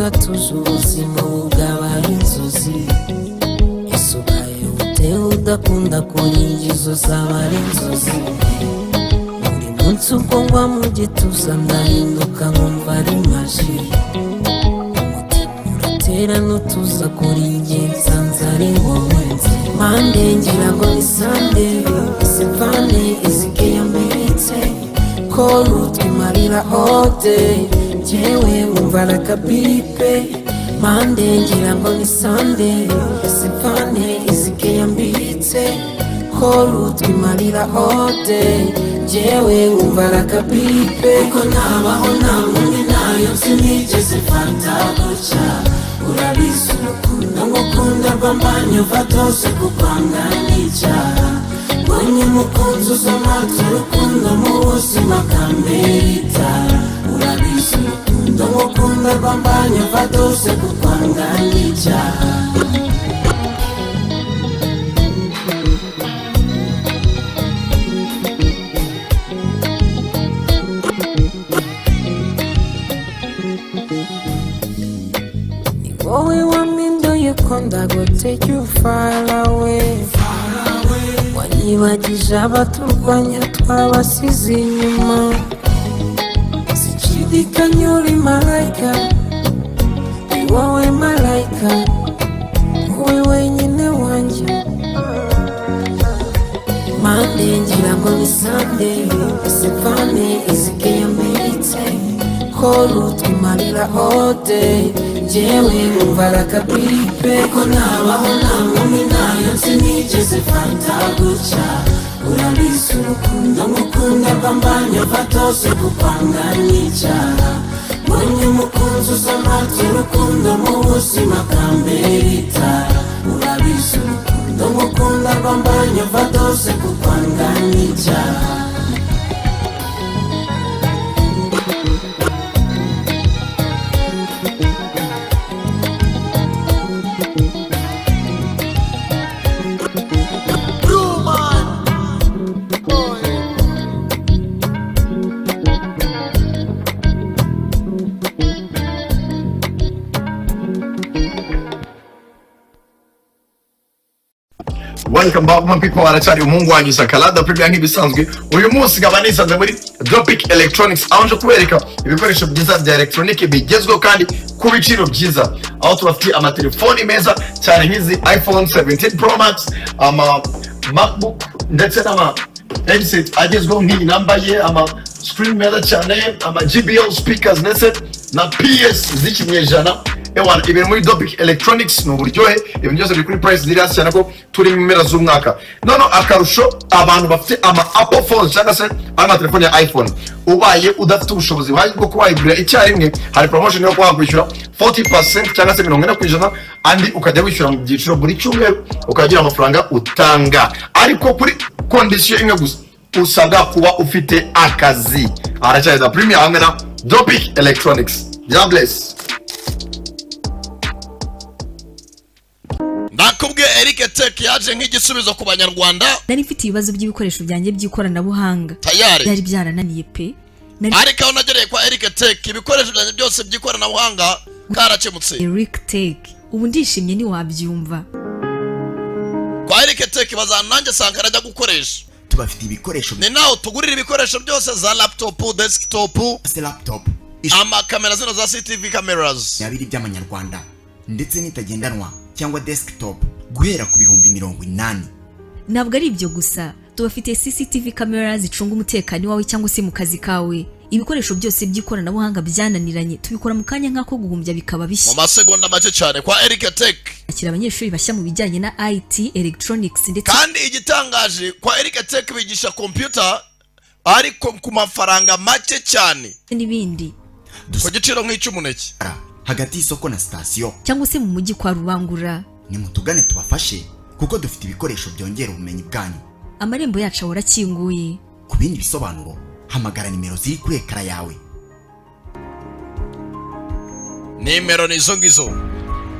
ugatuza ubuzima bw'abari inzozi isukaye utewe udakunda kuringizo z'abari inzozi buri munsi uko ngwa mu gituza ndahinduka nkumva ari maji umutima uratera n'utuza kuri njye nsanze ari wowe mande ngira ngo ni Sunday isivane izikeya mbitse ko rutwimarira all day jewe wumva rakabipe mande ngira ngo ni Sunday isivane izikeya mbitse ko rutwimarira all day jewe wumva rakabipe ko nabaho nta mundi nayo sinigeze fanta guca urabizi urukundo ngukunda rwambanye uva tose kukwanga n'icyaha mbonye umukunzi uzamata urukundo mu buzima kamberita urabizi urukundo ngukunda rwambanye uva tose kukwanga n'icyaha wowe wampinduye ko ndago take you far away wanyibagije abaturwanya twabasize inyuma sinshidikanya uri malayika ni wowe malayika wowe wenyine wanjye mande ngira ngo ni Sunday isivane izikeya mbitse ko rutwimarira all day jewe wumva rakabipe ko nabaho nta nkumi nayo sinigeze fanta guca urabizi urukundo ngukunda rwambanye uva tose kukwanga n'icyaha mbonye umukunzi uzamata urukundo mu buzima kamberita urabizi urukundo ngukunda rwambanye uva tose kukwanga n'icyaha Welcome back my people, arachari umungu wanyu Sakalada Premier nk'ibisanzwe. Uyu munsi ngaba nisanze muri Dopic Electronics aho nje kubereka ibikoresho byiza bya electronic bigezweho kandi ku biciro byiza. Aho tubafite amatelefoni meza cyane nk'izi iPhone 17 Pro Max, MacBook ndetse n'ama headset agezweho nk'iyi nambaye, screen meza cyane, JBL speakers ndetse na PS z'ikinyejana. Ewan ibintu muri Dopic Electronics no buryohe ibintu byose biri kuri price ziri hasi cyane ko turi mu mpera z'umwaka. None akarusho abantu bafite Apple phones cyangwa se telefone ya iPhone ubaye udafite ubushobozi bwo kubayigura icyarimwe, hari promotion yo kwakwishyura 40% cyangwa se 40% andi ukajya wishyura mu byiciro buri cyumweru ukagira amafaranga utanga, ariko kuri condition imwe gusa usabwa kuba ufite akazi. Aracyeza Premier hamwe na Dopic Electronics. God bless. Nakubwe Eric Tech yaje nk'igisubizo ku banyarwanda. Nari mfite ibibazo by'ibikoresho byanjye by'ikoranabuhanga byari byarananiye pe. Ariko aho nagereye kwa Eric Tech ibikoresho byanjye byose by'ikoranabuhanga karakemutse. Eric Tech ubu ndishimye ni wabyumva. Kwa Eric Tech bazananjye sanga arajya gukoresha. Tubafite ibikoresho ni naho tugurira ibikoresho byose za laptop, desktop, kamera zino za CCTV cameras yabiri by'amanyarwanda ndetse nitagendanwa cyangwa desktop guhera ku bihumbi 80. Ntabwo ari ibyo gusa, tubafite CCTV cameras zicunga umutekano wawe cyangwa se mu kazi kawe. Ibikoresho byose by'ikoranabuhanga byananiranye tubikora mu kanya nk'ako guhumbya bikaba bishya mu masegonda make cyane kwa Eric Tech. Akira abanyeshuri bashya mu bijyanye na IT, electronics ndetse kandi igitangaje kwa Eric Tech bigisha computer ariko ku mafaranga make cyane n'ibindi ku giciro nk'icy'umuneke hagati y'isoko na station cyangwa se mu mujyi kwa Rubangura. Ni mutugane tubafashe kuko dufite ibikoresho byongera ubumenyi bwanyu. Amarembo yacu ahora akinguye. Ku bindi bisobanuro hamagara nimero ziri kuri ekara yawe. Nimero nizo ngizo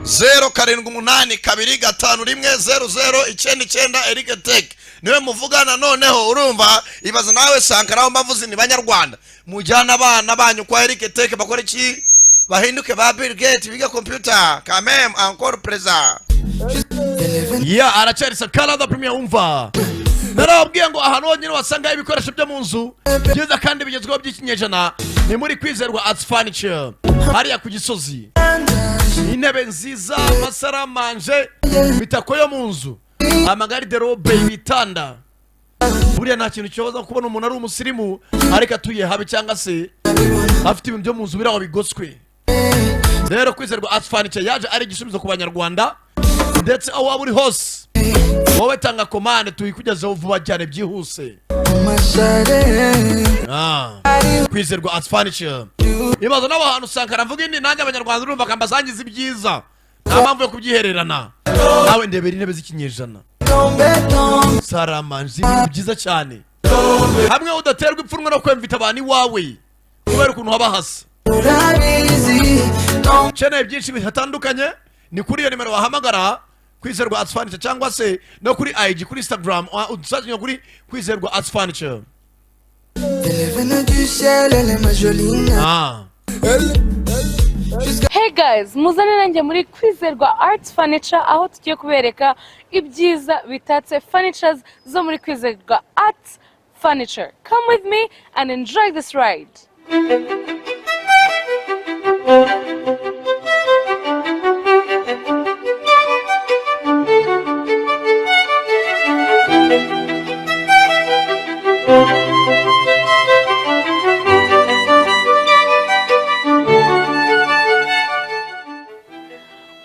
0782510099 Eric Tech niwe muvugana. Noneho urumva ibaza nawe Sankara aho mbavuze ni banyarwanda mujyana abana banyu kwa Eric Tech bakora iki? bahinduke ba Bill Gates biga computer quand même encore présent. Ya aracyarisa Canada Premier umva. Narabwiye ngo ahantu honyine wasanga ibikoresho byo mu nzu byiza kandi bigezweho by'ikinyejana ni muri Kwizerwa Arts Furniture hariya ku Gisozi. Intebe nziza, masaramanje, bitako yo mu nzu, amagariderobe, ibitanda. Buriya nta kintu cyoza kubona umuntu ari umusirimu ariko atuye habi cyangwa se afite ibintu byo mu nzu biraho bigoswe. Rero Kwizerwa Arts Furniture yaje ari igisubizo ku banyarwanda ndetse aho waba uri hose. Wowe tanga komande tuyikugezeho vuba cyane byihuse. Kwizerwa Arts Furniture. Ibazo n'abantu usanga navuga indi nanjye abanyarwanda urumva kambasangiza ibyiza. Nta mpamvu yo kubyihererana. Nawe ndebera intebe z'ikinyejana. Saramanzi ibintu byiza cyane. Hamwe udaterwa ipfunwe no kwemvita abantu iwawe. Kubera ukuntu haba hasa. Chene byinshi bihatandukanye ni kuri iyo nimero wahamagara Kwizerwa Arts Furniture cyangwa se no kuri IG kuri Instagram udusazanye kuri Kwizerwa Arts Furniture. Hey guys, muzane nanjye muri Kwizerwa Arts Furniture aho tugiye kubereka ibyiza bitatse furnitures zo muri Kwizerwa Arts Furniture. Come with me and enjoy this ride.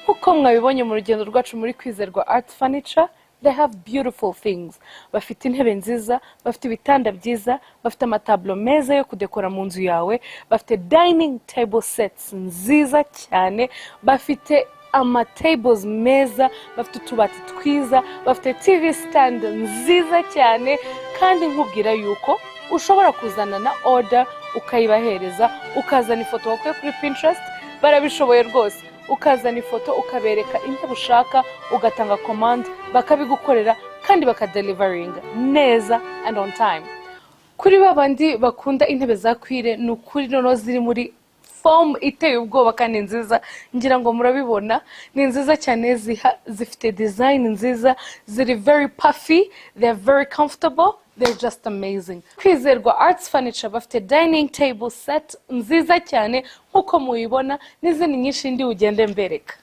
Uko mwabibonye mu rugendo rwacu muri Kwizerwa Arts Furniture, they have beautiful things. Bafite intebe nziza, bafite ibitanda byiza, bafite amatablo meza yo kudekora mu nzu yawe, bafite dining table sets nziza cyane, bafite amatables meza, bafite utubati twiza, bafite TV stand nziza cyane, kandi nkubwira yuko ushobora kuzana na order ukayibahereza, ukazana ifoto wakuye kuri Pinterest, barabishoboye rwose. Ukazana ifoto ukabereka intebe ushaka, ugatanga command, bakabigukorera kandi bakadeliveringa neza and on time. Kuri babandi bakunda intebe za kwire n'ukuri nono ziri muri form iteye ubwoba kandi nziza, ngira ngo murabibona, ni nziza cyane, zifite design nziza, ziri very puffy, they're very comfortable, they're just amazing. Kwizerwa Arts Furniture bafite dining table set nziza cyane nkuko muyibona, n'izindi nyinshi ndi ugende mbereka.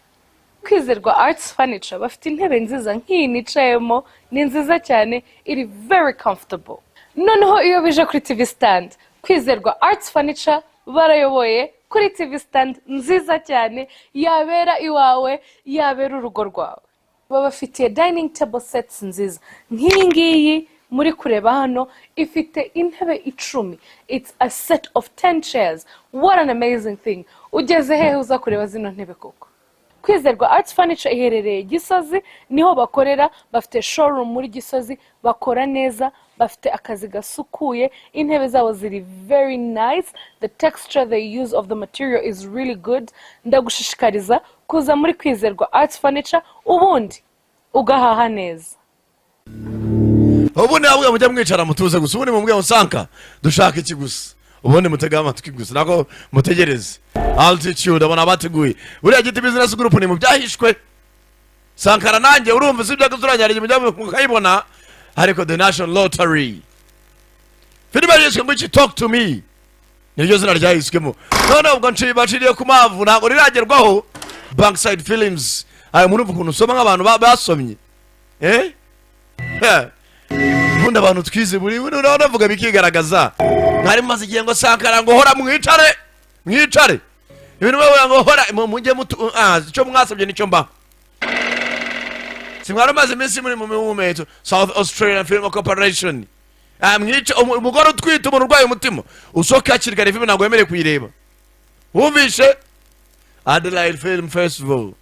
Kwizerwa Arts Furniture bafite intebe nziza nk'iyi nicayemo, ni nziza cyane, iri very comfortable. Noneho iyo bije kuri TV stand, Kwizerwa Arts Furniture barayoboye kuri TV stand nziza cyane, yabera iwawe, yabera urugo rwawe. Babafitiye dining table sets nziza nk'iyi ngiyi muri kureba hano, ifite intebe 10. It's a set of 10 chairs. What an amazing thing. Ugeze hehe uza kureba zino ntebe koko? Kwizerwa Arts Furniture iherereye Gisozi, niho bakorera, bafite showroom muri Gisozi, bakora neza, bafite akazi gasukuye, intebe zabo ziri very nice, the texture they use of the material is really good. Ndagushishikariza kuza muri Kwizerwa Arts Furniture ubundi ugahaha neza. Ubundi abwe mujya mwicara mutuze gusa, ubundi mubwiye usanka dushaka iki gusa, ubundi mutega amatwi gusa nako mutegereze. Altitude abona bateguye buriya giti business group ni mu byahishwe. Sankara nanjye urumva sibyo kuzuranyarije mujya mukayibona, ariko the National Lottery filime yishwe ngo talk to me niryo zina ryahiswemo. None ubwo ncibaciriye ku mavu ntago riragerwaho. Bankside Films ayo murumva ukuntu usoma nk'abantu basomye Bunda abantu twize buri uravuga bikigaragaza. Nkari maze igihe ngo Sankara ngo hora mwicare ibintu bavuga ngo hora mujye mutu cyo mwasabye nicyo mba. Simwaro maze iminsi muri mu movement South Australian Film Corporation. Mwica umugore utwite umuntu urwaye umutima usoka akirigara filime ntabwo yemereye kuyireba. Wumvishe Adelaide Film Festival.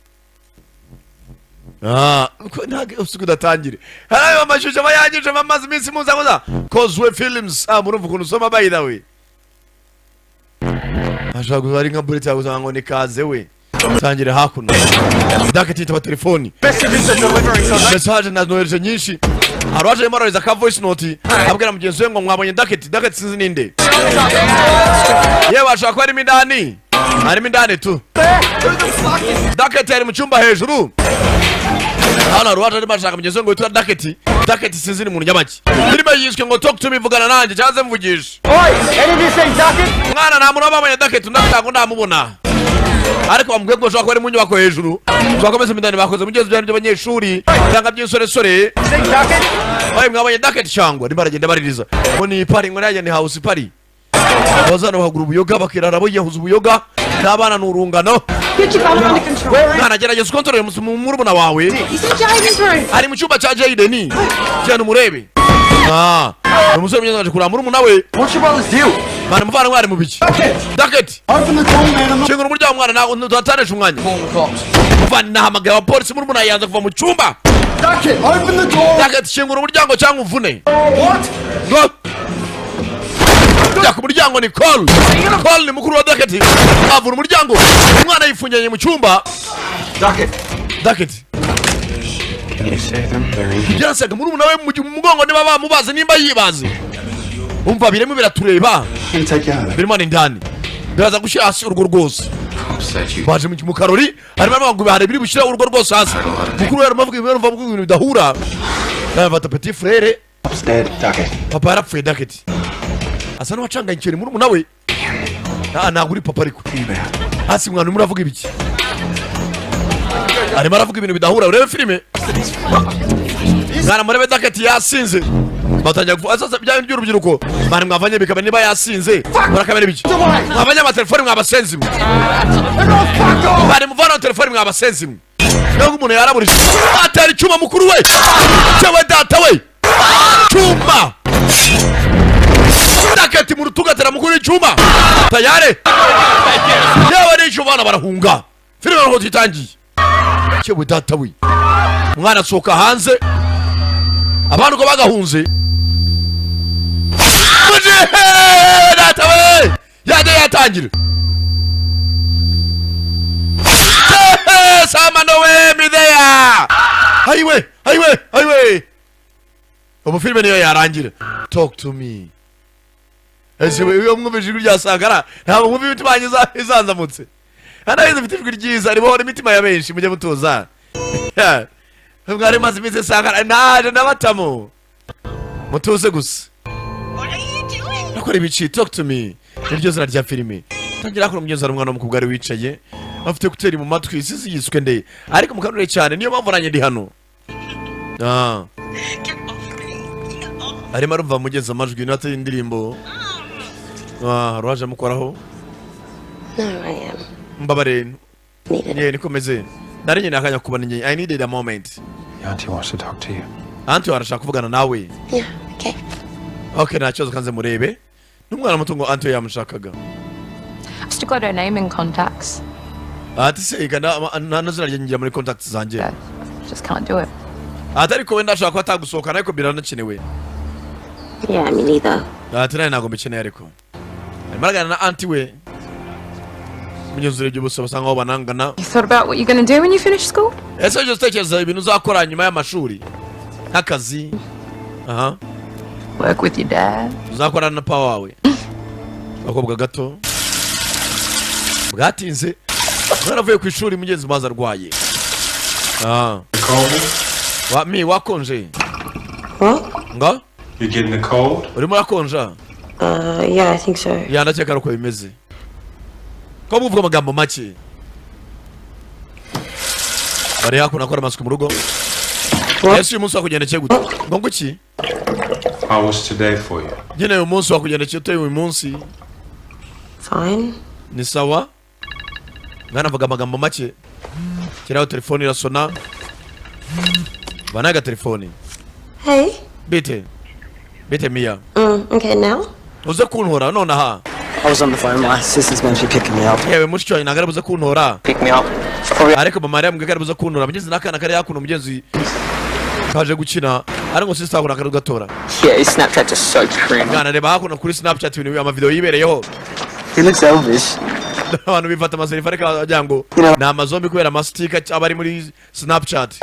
Ntage usukudatangire. Harayo amashusho bayangije mamaze iminsi muza muza. Causeway Films murumva ukuntu usoma by the way. Ashaka kuzari nka bullet yaguza ngo nikaze we. Tangire hakuno. Ndakatita ba telefoni. Message na nohereje nyinshi. Araje marariza ka voice note. Abwira mugenzi we ngo mwabonye Daketi sinzi ninde. Yewe ashaka ko ari midani. harimo indani tu Duckett ari mu cyumba hejuru hano ruwaje arimo ashaka mugezo ngo yitwa Duckett. Duckett sinzi ni muntu nyabaki filime yiswe ngo talk to me vugana nanjye cyaze mvugisha. Mwana nta muntu wabonye Duckett ndatango ndamubona ariko bamubwiye ko ushobora kuba ari mu nyubako hejuru bakomeze imidani bakoze mu gihe by'abanyeshuri cyangwa by'insoresore. Oye mwabonye Duckett cyangwa baragenda baririza ngo ni pari ngo najya ni house pari bazana bahagura ubuyoga bakirara boyahuza ubuyoga n'abana n'urungano. Mwana gerageza kontrole mu murumuna wawe ari mu cyumba cya Jayden cyane umurebe. Umusore mwenye kuramba murumuna we bana muvana mwari mu biki. Duckett kingura umuryango mwana nawe ntutanesha umwanya muvana nahamagara abapolisi murumuna yanze kuva mu cyumba. Duckett kingura umuryango cyangwa uvune ngo ku muryango ni Cole ni mukuru wa Duckett avura umuryango umwana yifungiranye mu cyumba. Duckett byasaga murumuna we mu mugongo niba bamubaze nimba yibaze umva birimo biratureba birimo n'indani biraza gushyira hasi urwo rwose baje mu karori harimo abantu bahare biri bushyira urwo rwose hasi mukuru we aravuga ibintu bidahura bafata petit frère papa yarapfuye. Duckett asa n'uwacanganyikira murumuna we ntabwo uri papa ariko hasi mwana urimo uravuga ibiki arimo aravuga ibintu bidahura. Urebe filime mwana murebe Duckett yasinze batangira kuvuga bya by'urubyiruko bari mwavanye bikaba niba yasinze murakamera ibiki mwavanye amatelefoni mwabasenzi mwe bari muvana telefoni mwabasenzi mwe nubwo umuntu yaraburisha atari cyuma mukuru we cyewe data we cyuma Duckett mu rutugatera mukuru w'icyuma tayare yewe n'icyo bana barahunga filime aho titangiye cyewe data we mwana soka hanze abantu ko bagahunze data we yaje yatangira sama no we mi there highway ubu filime niyo yarangira talk to me ese we umwumvije ijwi rya Sangara ntabwo mwumva imitima yanyu izanzamutse anayize mfite ijwi ryiza ribohora imitima ya benshi mujye mutuza mwari maze iminsi Sangara naje nabatamo mutuze gusa nakora ibici talk to me niryo zina rya filime tangira ko umugezi ari umwana w'umukobwa ari wicaye afite kuteri mu matwi sisi yiswe ndeye ariko mukanure cyane niyo mpamvu nanye ndi hano arimo arumva mugeza amajwi n'atari indirimbo ruwaje mukoraho mbabare nikomeze nari nyine akanya kuba ninye I needed a moment. Auntie wants to talk to you. Auntie arashaka kuvugana nawe. Okay nachoza kanze murebe n'umwana muto ngo Auntie yamushakaga. I've still got her name in contacts. Ati se kana nazira ngira muri contacts zanje. Just can't do it. Atari ko wenda ashaka kwatagusohoka ariko biranakenewe. Yeah, me neither. Ati nayo ntago mbikeneye ariko. Maragana na Auntie we. Munyuzure byo bose basanga banangana. You thought about what you're going to do when you finish school? Ese just tekereza ibintu uzakora nyuma y'amashuri. Nk'akazi. Work with your dad. Uzakora na power wawe. Bakobwa gato. Bwatinze. Naravuye ku ishuri mugenzi maza arwaye. Wakonje. What? Nga? You getting the cold? Urimo rakonja? Yeah, I think so. Ya ndakeka ruko bimeze. Ko muvuga amagambo make. Bari yakuna akora amasuku mu rugo. Yesu uyu munsi wakugendekeye gute? Ngo nguki? How was today for you? Nyine uyu munsi wakugendekeye ute uyu munsi? Fine. Ni sawa? Ngana vuga amagambo make. Kiraho telefoni irasona. Banaga telefoni. Hey. Bite Mia. Okay, now? Uze kuntora none aha. I was on the phone. My sister's meant to be picking me up. Yewe mushiki wanjye nagara buze kuntora. Pick me up. Ariko mama yari mbwira buze kuntora. Mugenzi nakana kare yakuno mugenzi kaje gukina. Ariko sister akuna kare gatora. Yeah, his Snapchat just so cringe. Ngana reba hakuno kuri Snapchat ibintu ama video yibereyeho. He looks elvish. Abantu bifata amaserifa ariko ajyango na amazombi kubera amastika abari muri Snapchat.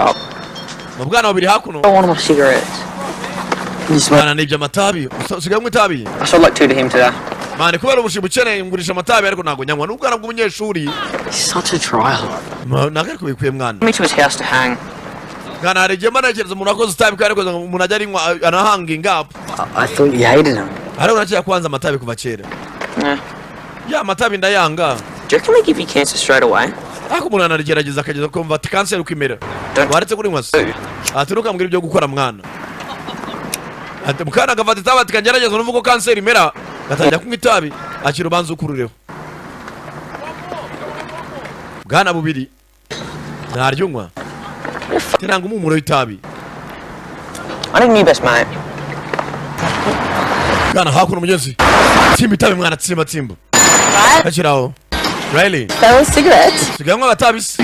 Mu bwana babiri hakuno. I want my cigarettes. Bana nibyo amatabi. Usigaye mu tabi. I sold like 2 to him today. mani kubera ubushibu ukeneye ngurisha amatabi ariko ntabwo nyanywa n'ubwana bw'umunyeshuri. Such a trial. Ntabwo kubikuye mwana. Me to his house to hang. Kana haregeye managereza umuntu akoze itabi kandi ariko umuntu ajya arinywa anahanginga up. I thought you hated him. Ariko nacyo yakwanza amatabi kuva kera. Ya amatabi ndayanga. Do you reckon they give you cancer straight away? Ako umuntu anarigerageza akageza kumva ati kanseri ukimera. Waretse kuri mwase. Ati ntukambwira ibyo gukora mwana. Ati mukana agafata itabi ati kangerageza nuvuga ko kanseri imera. Gatangira kunywa itabi akira ubanza ukurureho. Bwana bubiri. Naryunywa. Tinanga umumuro w'itabi. I didn't need best mate. Kana hakuno mugenzi. Timba itabi mwana tsimba. Akiraho. Riley. Those cigarettes? Siganywa gatabisi.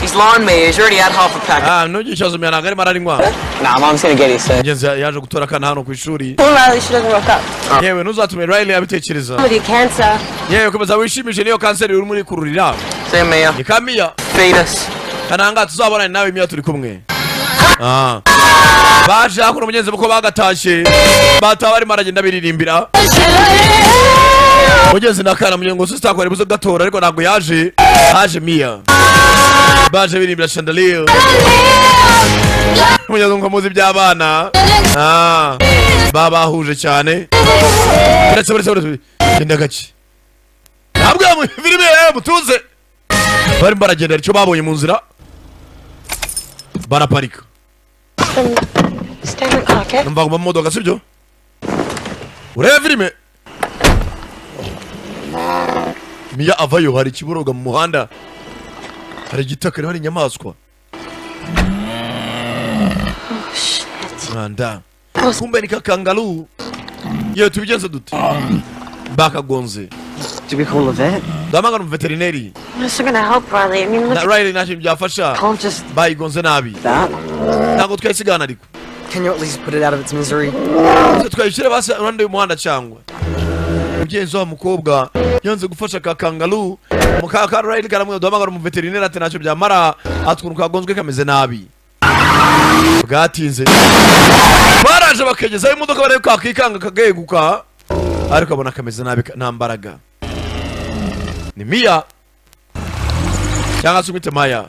He's lying me. He's already had half a pack. Nujye cyazo myana ngari mararinywa. Nah, Mom's gonna get his son. Mugenzi yaje gutora kana hano ku ishuri. Poor Riley, she doesn't rock up. Yewe ntuzatume Riley abitekereza. With your cancer. Yewe komeza wishimishe niyo kanseri uri muri kururira. See Mia. Ni Kamia. Fetus. Kananga tuzabona nawe Mia turi kumwe. Baje hakuno mugenzi buko bagatashe. Bata bari maragenda biririmbira. Mugenzi nakana munyengo sister ko aribuze gatora ariko ntabwo yaje. Haje Mia. Baje biririmbira chandelier. Munyengo ngo muzi by'abana. Baba huje cyane. Buretse. Genda gaci. Ntabwo filime mutuze. Bari baragenda icyo babonye mu nzira. Baraparika. Numva ngo modoka sibyo? Ureba filime? Mia avayo hari kiburoga mu muhanda. Hari gitaka hari inyamaswa. Nanda. Kumbe ni kangaroo. Yewe tubigenze dute? Bakagonze. Do we call a vet? Damanga veterinary. It's not gonna help Riley. I mean, look. Riley ntacyo byafasha. Can't just Bayigonze nabi. that. Ntabwo twayisigana ariko. Can you at least put it out of its misery? Twayishyire basi urande y'umuhanda cyangwa. Mugenzi wa mukobwa yanze gufasha ka kangaroo. Mukaka Riley karamwe damanga mu veterinary ati ntacyo byamara atwuruka kagonzwe kameze nabi. Bwatinze. Baraje bakegeza imodoka bare kakikanga kageguka. Ariko abona kameze nabi nta mbaraga. Ni Mia cyangwa se umwite Maya.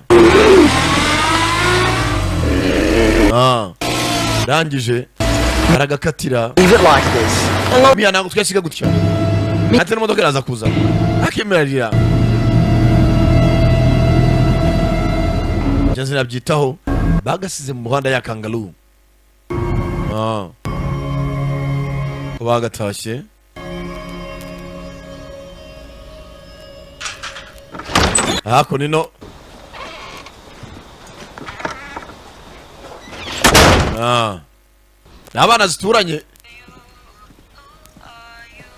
Rangije aragakatira. Leave it like this. Mia ntabwo twasiga gutya. Ati n'imodoka iraza kuza. Akemerera. Janze nabyitaho bagasize mu muhanda ya kangaroo. Bagatashye. Hako nino. Abana zituranye.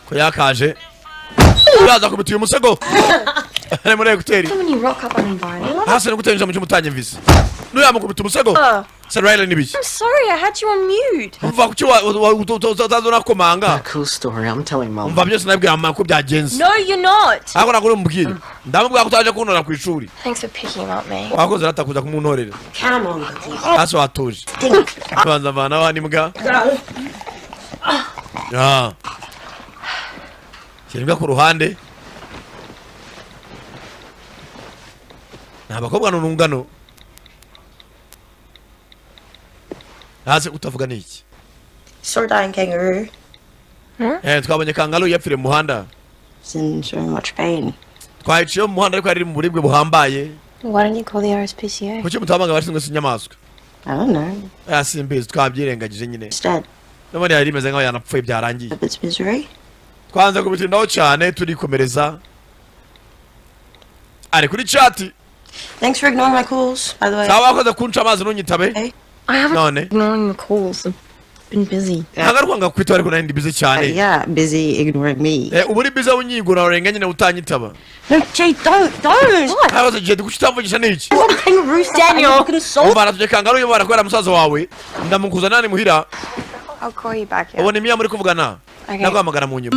Ko yakaje. Uraza kubituye umusego. Ari muri ekuteri. When you rock up uninvited. Hasa ngutenja mu cyumutanye mvise. Nuyamukubita umusego. Riley nibiki. I'm sorry, I had you on mute. Umva kuki utazona komanga. Cool story. I'm telling Mom. Umva byose nabwiye mama ko byagenze. No, you're not. Ako nakuri mubwire. Ndamubwira ko utaje kuntora ku ishuri. Thanks for picking him up, mate. Wakoze ratakuza kumuntorera. Come on, buddy. Hasa watuje. Kwanza bana wani mbwa. Kiringa ku ruhande. Nabakobwa n'urungano. Hase utavuga niki? Saw a dying kangaroo. Twabonye kangaroo yapfire mu muhanda. It's in so much pain. Twayiciye mu muhanda ariko ari mu buribwe buhambaye. Why don't you call the RSPCA? Kuki mutabanga bashinzwe sinyamaswa? I don't know. Simbizi twabyirengagije nyine. Instead. Nabone yari imeze nkaho yanapfuye byarangiye. It's misery. Twanze kubitindaho cyane turikomereza. Ari kuri chat. Thanks for ignoring my calls, by the way. Sawa wakoze kunca amazi nunyitabe. I haven't None. ignoring the calls. I've been busy. Nagaruka ngakwita ariko nari busy cyane. Yeah, busy ignoring me. Ubu uri busy unyigura urenga nyine utanyitaba. No, Jay, don't. Habaze Jay kukitamvugisha niki? Kangaroo, Daniel. I'm gonna solve. Umva natuje kangaroo yobara kwera musaza wawe. Ndamukuza nani muhira. I'll call you back. Ubu ni Mia muri kuvugana. Naguhamagara mu nyuma.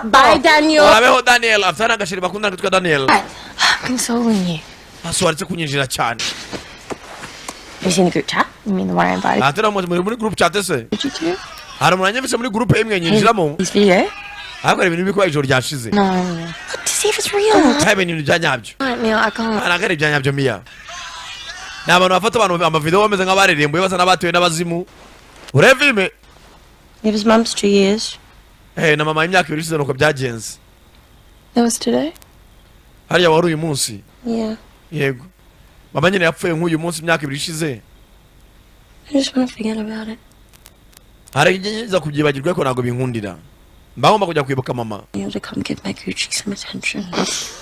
Bye, Daniel. Urabeho Daniel, afana agashiri bakunda kwitwa Daniel. I'm consoling you. Aswaritse kunyinjira cyane. Have you seen the group chat? You mean the one I invited? Atera muri group chat se. Did you too? Hari umuntu anyemetse muri group imwe nyinjiramo. This video? Akora ibintu bikwa ijoro ryashize. No. To see if it's real. Habe ibintu byanyabyo. Mia, I can't. Anagari byanyabyo Mia. N'abantu bafata abantu amavideo bameze nk'abarerembuye basa n'abatuye n'abazimu. Urevime. It was Mum's 2 years. Na mama imyaka 2 ishize nuko byagenze. That was today? Hariya wari uyu munsi. Yeah. Yego. Mama nyine yapfuye nk'uyu munsi imyaka 2 ishize. I just want to forget about it. Arigeze kubyibagirwa ko nago binkundira. Mbagomba kujya kwibuka mama. You to come give my Gucci some attention.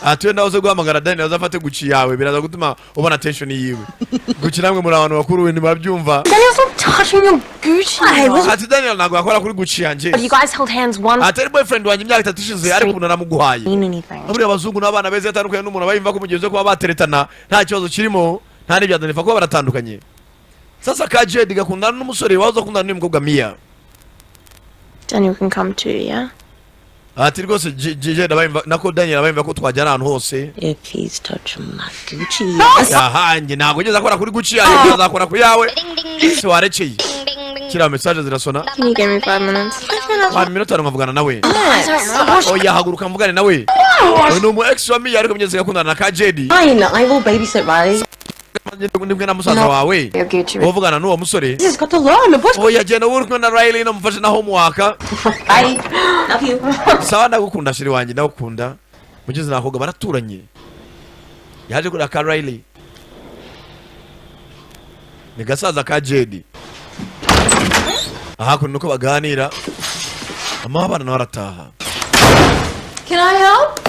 Atuye ndazo guhamagara Daniel azafate Gucci yawe biraza gutuma ubona attention yiwe. Gucci namwe muri abantu bakuru we ntibabyumva. Daniel's not touching your Gucci. Ati Daniel nago akora kuri Gucci yanje. But you guys held hands once. Atari boyfriend wanjye imyaka 3 ishize ari kunana muguhaye. Mean anything. Aburi abazungu n'abana beza yatandukanye n'umuntu bayimva ko mugenzi kuba bateretana nta kibazo kirimo nta n'ibya Daniel ko baratandukanye. Sasa ka Jade gakundana n'umusore wazo kundana n'umukobwa Mia. Daniel can come too, yeah? Ati rwose Jade abayimva nako Daniel abayimva ko twajyana ahantu hose. If he's touching my Gucci. Yahanjye ntago ngeze akora kuri Gucci yawe azakora ku yawe. Se warekeye. Kira message zirasona. Can you give me 5 minutes? 5 minutes nkavugana nawe. Oya haguruka mvugane nawe. Uyu numu ex wa Mia ariko mugeze gakundana na ka Jade. Fine, I will babysit Riley. Ndimwe na musaza wawe. Uvugana n'uwo musore. This has got to learn. Oya genda urukwe na Riley no mufashe na homework. Bye. Love you. Sawa ndagukunda shiri wanjye ndagukunda. Mugeze nakoga baraturanye. Yaje kuri ka Riley. Ni gasaza ka Jade. Aha kuno ko baganira. Amabana narataha. Can I help?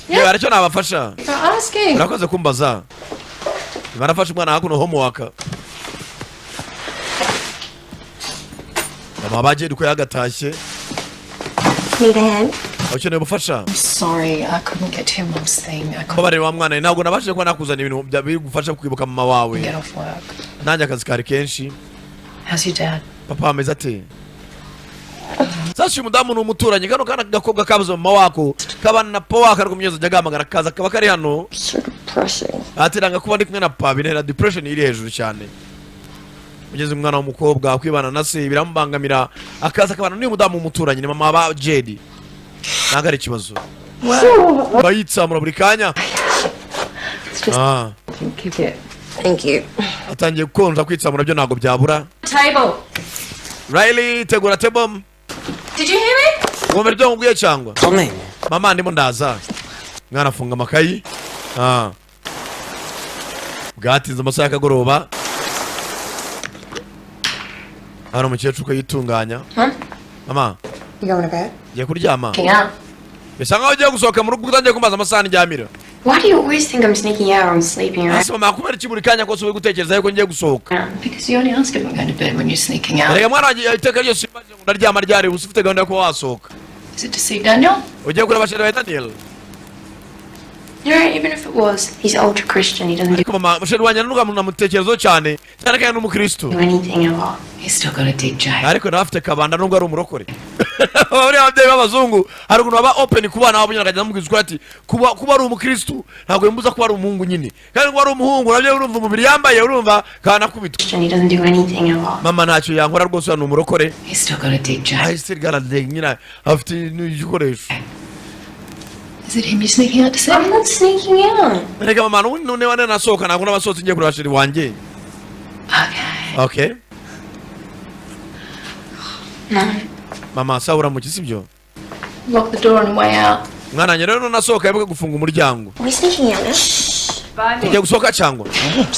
Yeah, aracyo nabafasha. You're asking. Urakoze kumbaza. Barafasha umwana hakuno homework. Mama baje duko yagatashye. Need a hand? Ukeneye ubufasha? I'm sorry, I couldn't get to your mom's thing. I couldn't Babare wa mwana ntabwo nabashije ko nakuzana ibintu biri gufasha kwibuka mama wawe. get off work. Nanjye akazi kari kenshi. How's your dad? Papa ameze ate? Sasa umudamu n'umuturanye kano kana gakobwa kabuze mama wako kabana na papa wako ariko myezo jagamagara kaza kaba kari hano. So depressing. Atiranga kuba ndi kumwe na papa binera depression iri hejuru cyane. Mugeze umwana w'umukobwa kwibana na se biramubangamira akaza kabana n'uyu mudamu umuturanye ni mama ba Jade. Nagari kibazo. Bayitsamura buri kanya. Keep it. Thank you. Atangiye konza kwitsamura byo nago byabura. Table. Riley tegura table. Did you hear me? Wumva ibyo ngubwiye cyangwa? Coming. Mama ndimo ndaza. Mwana afunga amakayi. Bwatinze amasaha y'akagoroba. Hano umukecuru ko yitunganya. Mama. You going to bed? Ngiye kuryama. Yeah. Bisa nkaho ugiye gusohoka mu rugo utangiye kumbaza amasaha ndyamira. Why do you always think I'm sneaking out or I'm sleeping around? Ese mama kubera iki buri kanya kose uri gutekereza yuko ngiye gusohoka? Because you only ask if I'm going to bed when you're sneaking out. Erega mwana wanjye iteka ryose imaze ngo ndaryama ryari ufite gahunda yo kuba wasohoka. Is it to see Daniel? Ugiye kureba sheri wa Daniel. No, even if it was, he's ultra Christian. He doesn't do Ariko mama sheri wanjye nuga namutekerezo cyane kandi n'umukristo. anything at all. He's still got a dig Jay. Ariko nawe afite kabanda nubwo ari umurokore. Bari ababyeyi b'abazungu hari ukuntu baba open ku bana babo nyine akajya amubwira ati kuba ari umukristo ntabwo yimbuza kuba ari umuhungu nyine kandi ngo ari umuhungu nabyo urumva umubiri yambaye urumva kana kubitwa. He doesn't do anything at all. Mama ntacyo yankora rwose hano umurokore. He's still got a dig Jay. I still got a dig nyine afite n'igikoresho. Is it him you're sneaking out to see? I'm not sneaking out. Reka mama none wane nasohoka ntabwo nabasohotse ngiye kureba sheri wanjye. Okay. Okay. No. Mama saura mu kisibyo. Lock the door on the way out. Mwana nyine rero nasohoka yabuke gufunga umuryango. Are we sneaking out now? Ugiye gusohoka cyangwa?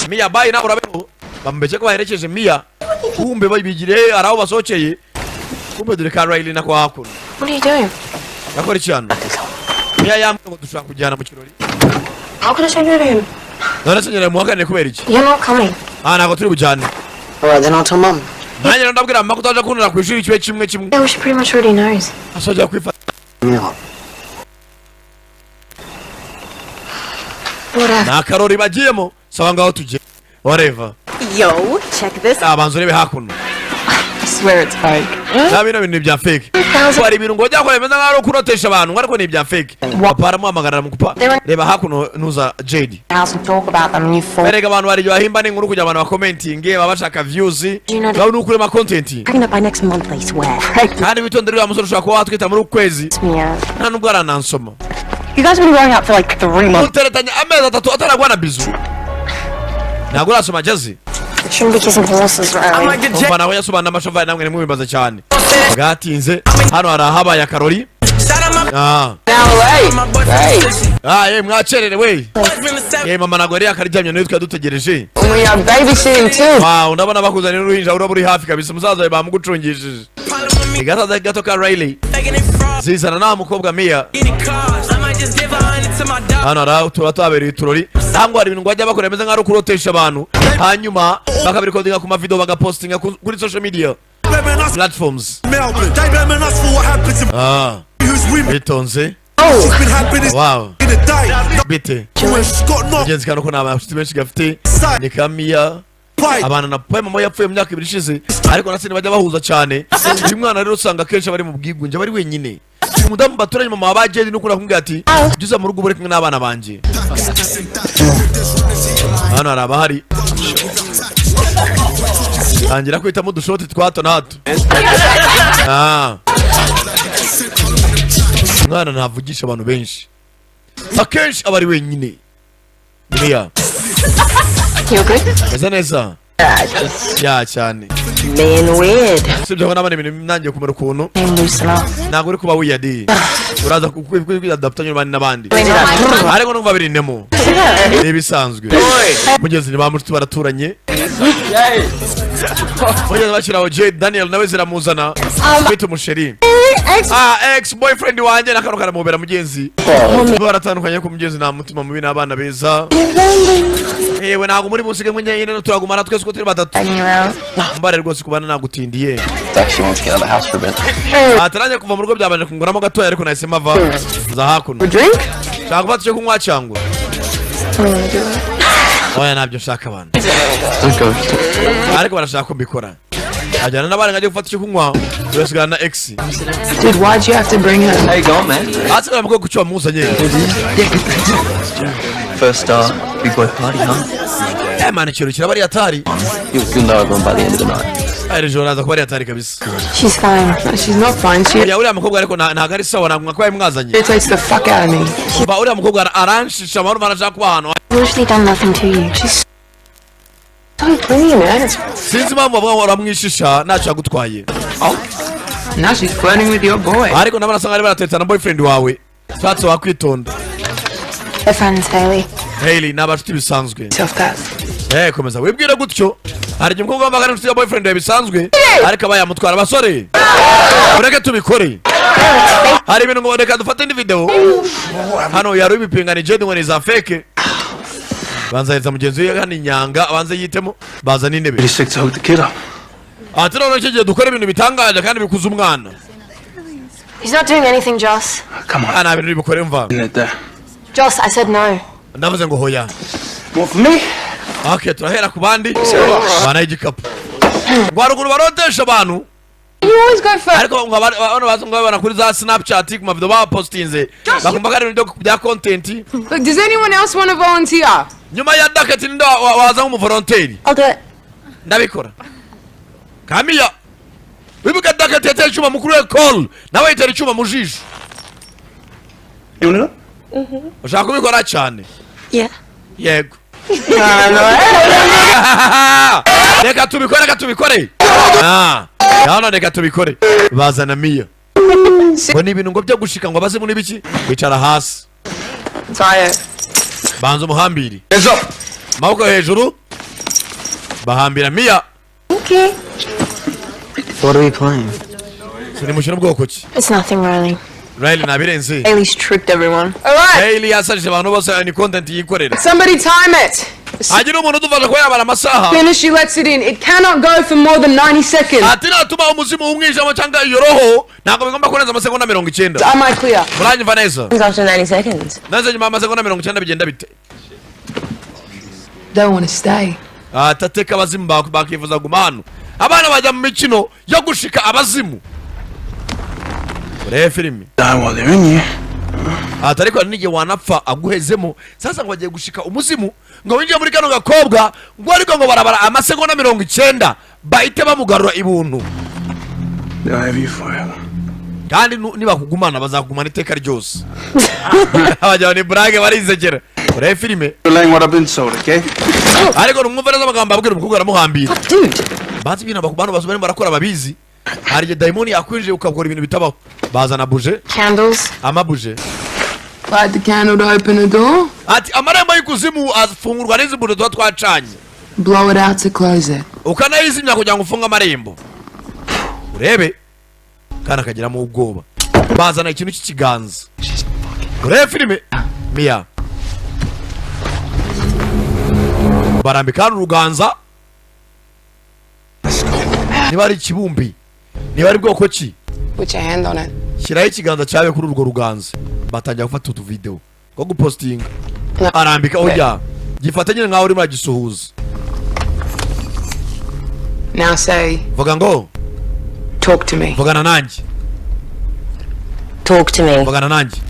Mia bye na urabeho. Bambeke ko baherekeje Mia. Kumbe babigire araho basohokeye. Kumbe dure ka Riley nako hakuno. What are you doing? Nakora cyane. Mia yambwe ngo dushaka kujyana mu kirori. How can I say no to him? None se nyine muhakane kubera iki? You're not coming. Ntabwo turi bujyane. Alright, then I'll tell Mum. Nanjye ndabwira mama kutaje kunira ku ishuri kibe kimwe. Yeah, she pretty much already knows. Asojya kwifata. Yeah. Whatever. Na karori bagiyemo sawa ngaho tuje. Whatever. Yo, check this. Abanzo rebe hakuno. swear it's fake. Nabino bintu bya fake. Bari ibintu ngo byakora bimeze nkaho kurotesha abantu ariko ni bya fake. Apara mu amagarara mu kupa. Reba hakuno nuza Jade. Berega abantu bari bahimba n'inkuru kujya abantu ba commenting baba bashaka views. Baba n'ukuri ma content. Kandi bitondere ya musoro ushaka watwita muri ukwezi. Nta nubwo aranansoma. You guys have been going out for like 3 months. Uteretanya ameza 3 ataragwana bizu. Ntabwo urasoma Jazzy. Shouldn't be kissing horses, right? Umva nawe yasobanura amashovari namwe nimwimbaza cyane. Gatinze hano harahabaye akarori. Mwacerere we. Mama nagori akaryamye nayo twadutegereje. We are babysitting too. Ndabona bakuzanira uruhinja uraba uri hafi kabisa musaza bamugucungishije. Igataza gato ka Riley. Zizana na mukobwa Mia. Hano ara turatabera iturori. Ntabwo ari ibintu ngo bajya bakora bimeze nka kurotesha abantu. Hanyuma bakabirikodinga ku mavideo bagapostinga kuri social media platforms. Bitonze. Wow. Bite. Mugenzi kano ko n'abafite benshi gafite ni Kamia. Abana na Poema mo yapfuye mu myaka 2 ishize ariko nase bajya bahuza cyane. Uyu mwana rero usanga kenshi bari mu bwigunje bari wenyine. Umudamu baturanye mama abajedi no kurakubwira ati juza mu rugo buri kumwe n'abana banje. Hano araba hari angira kwita mu dushoti twato na hato. Mwana ntavugisha abantu benshi akenshi abari wenyine. Mia You good? Eza neza. Ya cyane. Man weird. Sibyo ko nabane ibintu nangiye kumera ukuntu. Ntabwo uri kuba wiyadi. Uraza kwiadapta nyuma n'abandi. Ariko no babiri nemo. Nibisanzwe. Mugezi ni bamushtu baraturanye. Mugezi bashiraho Jade Daniel nawe ziramuzana. Kwita umusheri. Ex boyfriend wanje nakano karamubera mugenzi. Baratandukanye ko mugenzi nta mutima mubi n'abana beza. Ewe ntabwo muri musige mwenye nyine turagumana twese ko turi batatu. Mbare rwose kubana nagutindiye. Ataranye kuva mu rugo byabanje kunguramo gatoya ariko nahise mava za hakuno. Shaka gufata cyo kunywa cyangwa. Oya nabyo shaka abantu. Ariko barashaka kumbikora. Ajana nabari ngaje gufata cyo kunywa. Tusigana na ex. Dude, why'd you have to bring her? How you going, man? Atse mko kuchwa muzanye. First big boy party, huh? Man, chiro kirabari atari. You'll know everyone by the end of the night. Ari jona za kubari atari kabisa. She's fine. She's not fine. Ya uriya mukobwa ariko ntago ari sawa ntabwo kwaye mwazanye. It takes the fuck out of me. Ba uriya mukobwa aranshisha maru barashaka kuba hano. Usually done nothing to you. She's so pretty, man. Sinzi mama bwa waramwishisha nacha gutwaye. Now she's flirting with your boy. Ariko nabana sanga ari baratetsa na boyfriend wawe. Twatse wakwitonda. her friends, Hailey. Hailey n'abafite bisanzwe. Self-gas. Komeza wibwira gutyo. Hari umukobwa wambaye inshuti ya boyfriend bisanzwe. Ariko aba yamutwara abasore. Ureke tubikore. Hari ibintu ngo reka dufate indi video. Hano yari ibipingana Jade ngo ni za fake. Banza yeza mugenzi we hano inyanga abanze yitemo baza n'intebe. Atino cyo dukora ibintu bitangaje kandi bikuza umwana. He's not doing anything, Joss. Come on. Ana ibintu bikore mva. Joss, I said no. Ndavuze ngo hoya. More for me? Okay, turahera ku bandi. Bana igikapu. Gwaruguru barotesha abantu. You always go first. Ariko ngabana bazungu babana kuri za Snapchat ku mavideo ba postinze. Bakumva kari ibintu bya content. Look, does anyone else want to volunteer? Nyuma ya dakati ndo waza mu volunteer. I'll do it. Ndabikora. Kamia. Wibuka dakati yateye chuma mukuru we call. Nawe yitera chuma mujisho. You Ushaka kubikora cyane. Yeah. Yego. Reka tubikore. Yana reka tubikore. Bazana Mia. Ngo ni ibintu ngo byo gushika ngo baze muri biki bicara hasi. Tired. Banzo muhambiri. Hands up. Mauko hejuru. Bahambira Mia. Okay. What are we playing? Sini mushino bwoko ki? It's nothing, Riley. Riley nabirenze. Hailey's tricked everyone. Alright. Hailey yasajije abantu bose ni content yikorera. Somebody time it. Agira umuntu dufasha ko yabara amasaha. Finish, she lets it in. It cannot go for more than 90 seconds. Atina tuma umuzimu umwijama cyangwa yoroho ntabwo bigomba kurenza amasegonda 90. Am I clear? Muranye Vanessa. After 90 seconds. Naze nyuma amasegonda 90 bigenda bite. Don't want to stay. Tateka bazimba bakifuza guma hano. abana bajya mu mikino yo gushika abazimu. Urebe filimi ati ariko nige wanapfa aguhezemo sasa ngo bagiye gushika umuzimu ngo winjiye muri kano gakobwa ngo ariko ngo barabara amasegonda 90 bahite bamugarura ibuntu kandi nibakugumana bazagumana iteka ryose. Abajya ni brage barizekera. Urebe filime ariko numwumvira z'amagambo abwira umukobwa aramuhambira. Bazi bina bakubana bazubane barakora babizi. Hari daimoni yakwinje ukabwora ibintu bitabaho. Bazana buje. Candles. Amabuje. Light the candle to open the door. Ati amarembo y'ikuzimu afungurwa n'izi buje twacanye. Blow it out to close it. Ukanayizimya kugira ngo ufunge amarembo. Urebe kana kagiramo ubwoba. Bazana ikintu cy'ikiganza. Urebe filime Mia. Barambika uruganza. Niba ari kibumbi. Niba ari bwoko ki? Put your hand on it. Shiraho ikiganza cyawe kuri urwo ruganza. Batangira gufata utu video go guposting. Arambika ujya gifatanye nkaho uri magisuhuza. Now say, vuga ngo talk to me. Vugana nanjye. Talk to me. Vugana nanjye.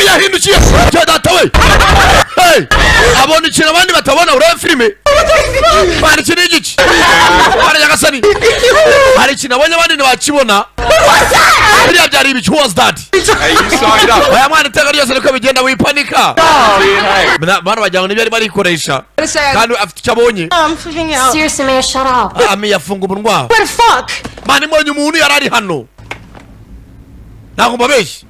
Yahindukiye cyadatawe. Hey! Abona ikintu abandi batabona urebe filime. Bari ikintu iki? Bari yagasani. Hari ikintu abonye abandi ntibakibona. Biriya byari ibiki? Who was that? Hey, you signed up. Oya mwana iteka ryose niko bigenda wipanika. Bana bajyana n'ibyo ari barikoresha. Kandi afite icyo abonye. I'm freaking out. Seriously, man, shut up. Ami yafunga umunwa. What the fuck? Mani mbonye umuntu yarari hano. Nako mbabeshye.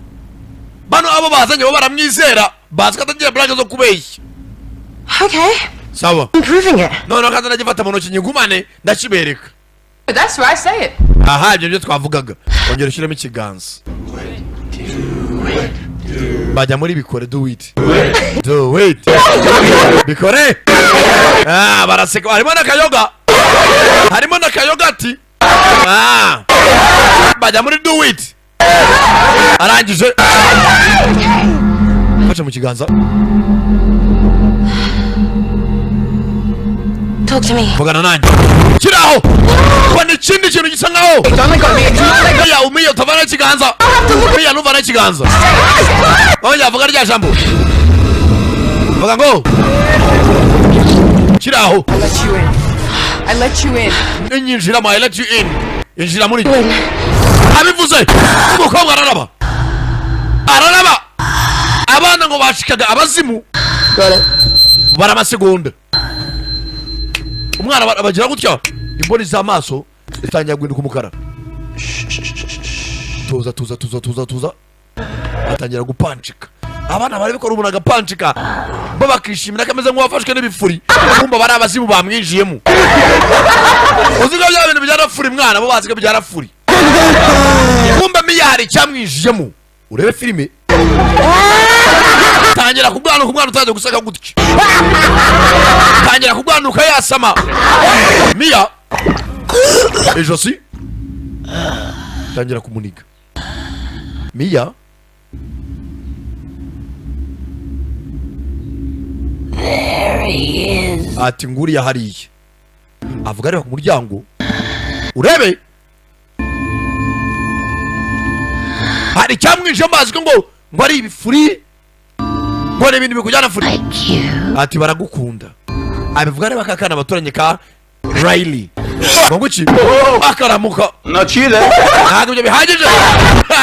Bano abo bazanye bo baramwizera. Bazi ko atagiye brage zo kubeshya. Okay. Sawa. I'm proving it. No kandi nagifata mu ntoki nyigumane ndakibereka. That's right, say it. Aha ibyo twavugaga. Ongera ushyiremo ikiganza. Bajya muri bikore do it. Do it. Bikore. Baraseka harimo na kayoga. Harimo na kayoga ati. Bajya muri do it. Arangije. Fasha mu kiganza. Talk to me. Vugana nanjye. Kiraho. Kwani ikindi kintu gisa nkaho. Ya umiye utavana ikiganza. Umiye nuvana ikiganza. Oya vuga rya jambo. Vuga ngo. Kiraho. I let you in. Ninjira I let you in. Injira muri. Abivuze. Umukobwa araraba. Araraba. Abana ngo bashikaga abazimu. Bara amasegonda. Umwana bagira gutya imboni z'amaso itangira guhinduka umukara. Tuza atangira gupanchika. Abana bari bikora umuntu agapanchika bo bakishimira kameze nk'uwafashwe n'ibifuri kumba bari abazimu bamwinjiyemo. Uziga bya bintu byarafuri mwana bo baziga byarafuri kumba miyari cyamwijiyemo. Urebe filime tangira kubwana kumwana utaje gusaka gutya. Tangira kubwanuka yasama. Mia ejosi tangira kumuniga. Mia There he is. ati nguri yahariye. Avuga areba ku muryango. Urebe hari cyamwije amazi ngo ari ibifuri ngo ni ibintu bikujyana furi. Ati baragukunda. Abivuga areba kakana baturanye ka Riley. Ngo ki akaramuka Nakire. ntabwo ibyo bihagije.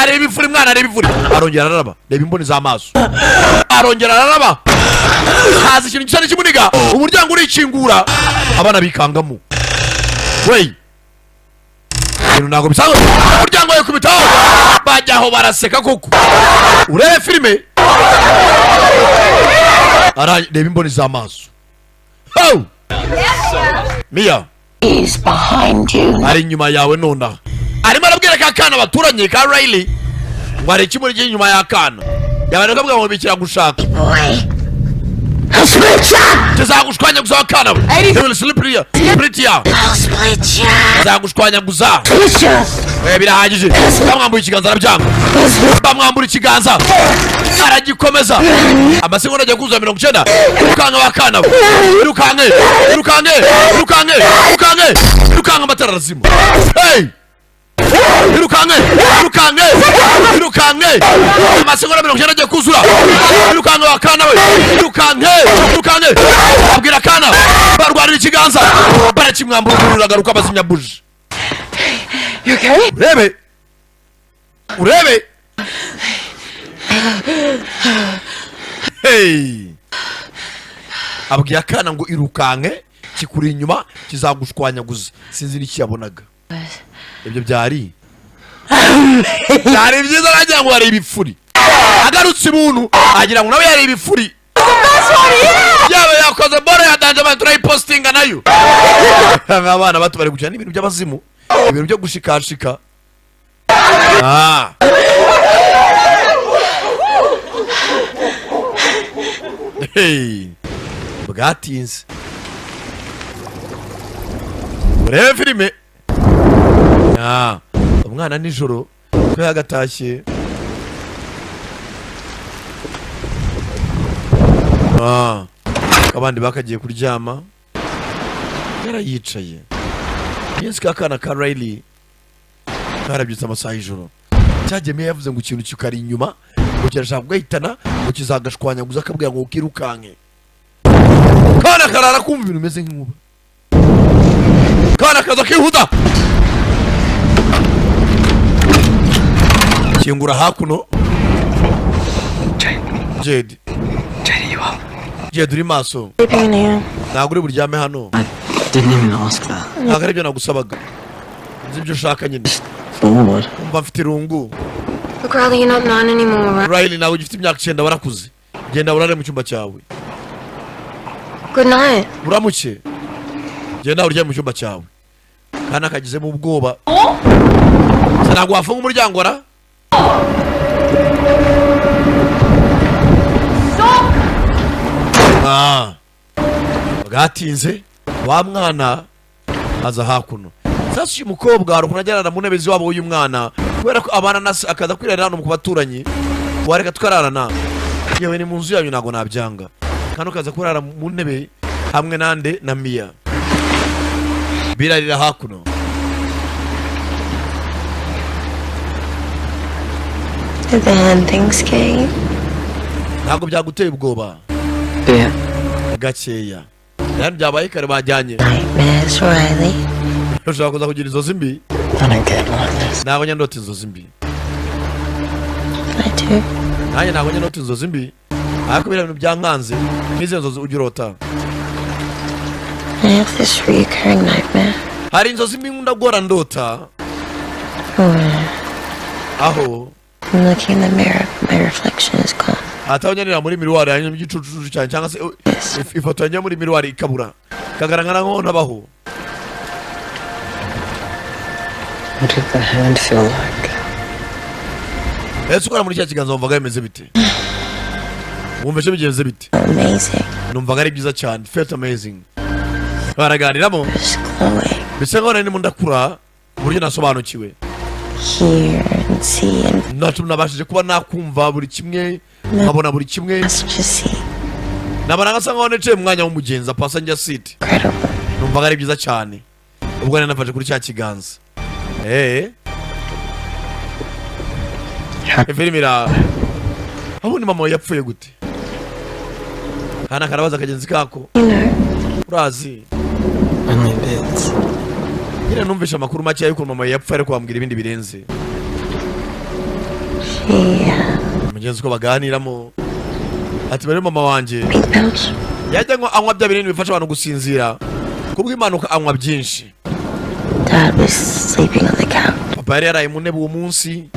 Ari ibifuri mwana ari ibifuri. Arongera araraba. Reba imboni z'amaso. Arongera araraba. Hazi ikintu cyane kimuniga. Umuryango urikingura. Abana bikangamo. Wey. Ntabwo bisanzwe. Umuryango yo kubitaho. Bajyaho baraseka koko. Urebe filime. Reba imboni z'amaso. Oh! Mia. He's behind you. Ari nyuma yawe nona. Arimo arabwira kakana baturanye ka Riley. Ngo ari kimuri cy'inyuma y'akana. Yabana kabwa ngo bikira gushaka. kizagushwanyaguza wakana we they will split ya kizagushwanyaguza birahagije bamwambuye ikiganza arabyanga bamwambura ikiganza aragikomeza amasegonda ajya kuzuza 90 irukanga wakana we irukanga amatara arazima hey irukange amasegonda 90 ajya kuzura irukanga wakana we irukange abwira kana barwarira ikiganza barakimwambura agaruka bazimya buji You okay? urebe hey abwira akana ngo irukange kikuri inyuma kizagushwanyaguza sinzi n'ikiyabonaga ibyo byari byiza nagira ngo ari ibifuri agarutse umuntu agira ngo nawe yari ibifuri yawe yakoze bora ya danje turayipostinga nayo abana bato bari gukina n'ibintu by'abazimu ibintu byo gushikashika hey bwatinze urebe filime umwana nijoro ko yagatashye abandi bakagiye kuryama yarayicaye yensi kakana ka Riley karabyutse amasaha y'ijoro cyageme yavuze ngo ikintu kikari inyuma ngo kirashaka kugahitana ngo kizagashwanyaguza akabwira ngo ukirukanke kana karara kumva ibintu bimeze nk'inkuba kana kaza kihuta kingura hakuno Jade uri maso ntabwo uri buryame hano ntabwo aribyo nagusabaga nzi ibyo ushaka nyine umva mfite irungu Riley nawe ugifite imyaka 9 warakuze genda urare mu cyumba cyawe uramuke genda urye mu cyumba cyawe kana kagizemo ubwoba ntabwo wafunga umuryango ra bwatinze wa mwana aza hakuno sasa uyu mukobwa hari ukuntu ajyana mu ntebe z'iwabo w'uyu mwana kubera ko abana nasi akaza kwirarira hano mu baturanyi wareka tukararana yewe ni mu nzu yanyu ntabwo nabyanga kandi ukaza kurara mu ntebe hamwe nande na Mia birarira hakuno ntabwo byaguteye ubwoba gakeya yani byabaye kare bajyanye ushaka kuza kugira inzozi mbi ntabwo njya ndota inzozi mbi nanjye ntabwo njya ndota inzozi mbi ariko biriya bintu byankanze n'izo nzozi ujya urota hari inzozi mbi nkunda guhora ndota aho atawunyarira muri miruwari hanyuma igicucu cyane cyangwa se ifoto yanjye muri miruwari ikabura kagaragara nko nabaho. What did the hand feel like? Ese ukora muri cya kiganza wumvaga bimeze bite? Wumva bigenze bite? Amazing. Numvaga ari byiza cyane, felt amazing. Baraganiramo. Bisa nkaho nari ndakura buryo nasobanukiwe. Hear and see and nabashije kuba nakumva buri kimwe nkabona buri kimwe nabana ngasa nkaho nece mu mwanya w'umugenza passenger seat. Numvaga ari byiza cyane ubwo nari nafashe kuri cya kiganza. Eferimira abone mama yapfuye gute? Kana karabaza kagenzi kako. Urazi only bits. Ira numvisha makuru make yuko mama yapfuye ariko bambwira ibindi birenze. Mugenzi ko baganiramo ati bare mama wanje yajya ngo anywa bya binini bifasha abantu gusinzira kubwo impanuka anywa byinshi. Dad was sleeping on the couch. Papa yari yaraye mu ntebe uwo munsi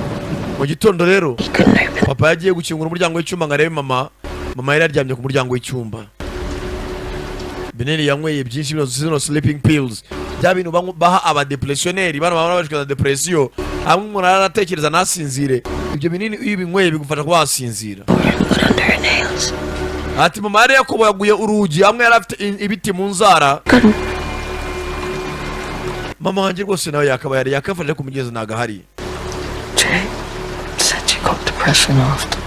mu gitondo rero papa yagiye gukingura umuryango w'icyumba ngo arebe mama yari yaryamye ku muryango w'icyumba. Binini yanyweye byinshi bino sleeping pills bya bintu baha aba depressioneri bana baba bashikaza depression hamwe umuntu aratekereza nasinzire ibyo binini iyo binyweye bigufasha kuba wasinzira. ati mama yari yakobaguye urugi hamwe yari afite ibiti mu nzara. Mama wanjye rwose nawe yakaba yari yakafashe kumugeza nagahari. Depression after.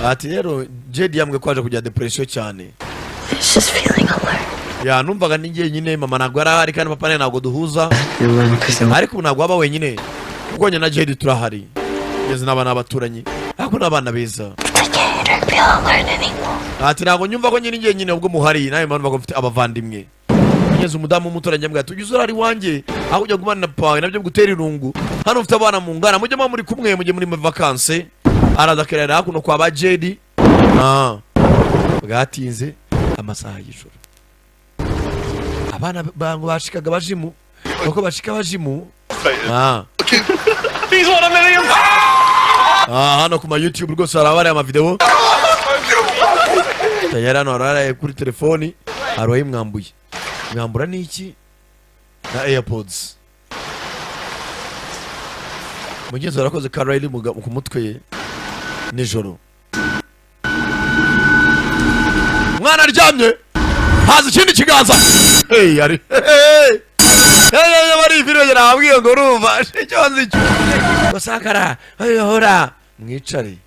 Ati rero Jade yambwe kwaje kujya depression cyane. It's just feeling alone. Ya numvaga ninjye nyine mama ntabwo arahari kandi papa nawe ntabwo duhuza. Ariko ntabwo aba wenyine. Kuko nyina Jade turahari. Ngeze n'abana baturanyi. Ariko n'abana beza. Ati ntabwo nyumva ko nyine ubwo muhari nawe mpamvu ko mfite abavandimwe. Ngeze umudamu w'umuturanyi ambwira tugize urari wanjye aho ujya gumana na pawe nabyo gutera irungu. Hano ufite abana mu ngana mujye muri kumwe mujye muri vacances. Aradakerera hakuno kwa ba Jade. Bwatinze amasaha y'ijoro. Abana bangu bashikaga bajimu. Uko bashika bajimu. He's 1 million. Hano kuma YouTube rwose harabari ama video. Tayara no arara kuri telefoni arwaye mwambuye. Mwambura niki? Na AirPods. Mugenzi warakoze Carly ku mutwe ye. Nijoro mwana aryamye haza ikindi kiganza ari bari video yarabwiye ngo urumva cyonzi basakara hora mwicare